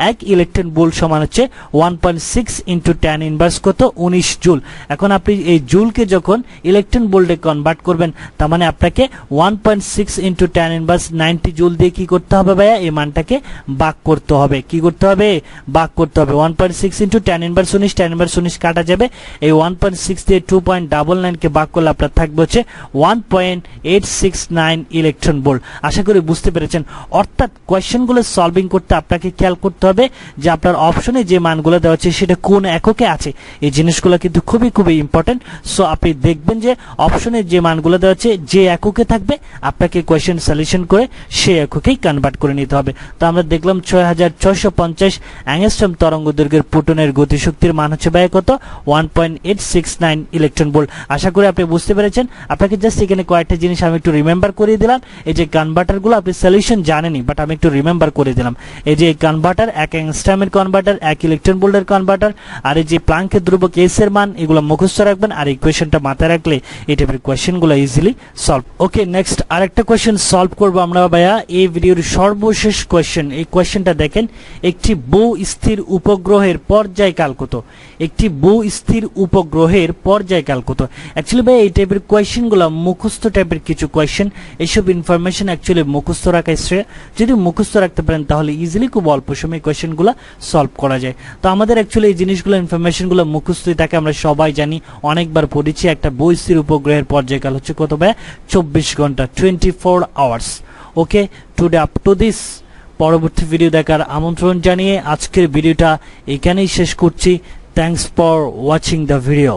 1 ইলেকট্রন ভোল্ট সমান হচ্ছে 1.6 ইন্টু tan ইনভার্স কত 19 জুল। এখন আপনি এই জুলকে যখন ইলেকট্রন ভোল্টে কনভার্ট করবেন তার মানে আপনাকে 1.6 ইন্টু tan ইনভার্স 90 জুল দিয়ে কি করতে হবে ভাইয়া? এই মানটাকে ভাগ করতে হবে। কি করতে হবে? ভাগ করতে হবে। 1.6 into tan inverse 19, tan inverse 19 কাটা যাবে, এই 1.6 দিয়ে 2.99 কে ভাগ করলে আপনার থাকবে হচ্ছে 1.869 ইলেকট্রন ভোল্ট। আশা করি বুঝতে পেরেছেন। অর্থাৎ কোয়েশ্চেনগুলো সলভিং করতে আপনাকে খেয়াল করতে হবে যে আপনার অপশনে যে মানগুলো দেওয়া আছে সেটা কোন এককে আছে। এই জিনিসগুলো কিন্তু খুবই খুবই ইম্পর্টেন্ট। সো আপনি দেখবেন যে অপশনে যে মানগুলো দেওয়া আছে যে এককে থাকবে আপনাকে কোয়েশ্চেন সলিউশন করে সেই এককেই কনভার্ট করে নিতে হবে। তো আমরা দেখলাম 6650 অ্যাংস্ট্রম তরঙ্গ দৈর্ঘ্যের প্রোটনের গতিশক্তির মান হচ্ছে ভাই কত? 1.869 ইলেকট্রন ভোল্ট। আশা করি আপনি বুঝতে পেরেছেন। আপনাকে জাস্ট এখানে কয়েকটা জিনিস আমি একটু রিমেম্বার করিয়ে দিলাম। এই যে কনভার্টারগুলো আপনি সলিউশন জানেনই, বাট আমি একটু রিমেম্বার করে দিলাম। এই যে কনভার্টার 1 অ্যাংস্ট্রমের কনভার্টার, 1 ইলেকট্রন ভোল্টের কনভার্টার, আর এই যে প্লাঙ্কের ধ্রুবক এস এর মান, এগুলো মুখস্থ রাখবেন আর ইকুয়েশনটা মাথায় রাখলে এই টাইপের কোয়েশ্চেনগুলো ইজিলি সলভ। ওকে, নেক্সট আরেকটা কোয়েশ্চেন সলভ করব আমরা ভাইয়া এই ভিডিওর সর্বশেষ কোয়েশ্চেন। এই কোয়েশ্চেনটা দেখেন, একটি বহুস্থির উপগ্রহের পর্যায়কাল কত? একটি বহুস্থির উপগ্রহের পর্যায়কাল কত? অ্যাকচুয়ালি ভাই এই টাইপের কোয়েশ্চেনগুলো মুখস্থ টাইপের কিছু কোয়েশ্চেন, এইসব ইনফরমেশন অ্যাকচুয়ালি মুখস্থ রাখা শ্রেয়। যদি মুখস্থ রাখতে পারেন তাহলে ইজিলি খুব অল্প সময়ে কোয়েশ্চেনগুলো সলভ করা যায়। তো আমাদের অ্যাকচুয়ালি এই জিনিসগুলো ইনফরমেশনগুলো মুখস্থই থাকে, আমরা সবাই জানি, অনেকবার পড়েছি। একটা বহুস্থির উপগ্রহের পর্যায়কাল হচ্ছে কত ভাই? 24 ঘন্টা, 24 hours. Okay, today up to this. পরবর্তী ভিডিও দেখার আমন্ত্রণ জানিয়ে আজকের ভিডিওটা এখানেই শেষ করছি। Thanks for watching the video.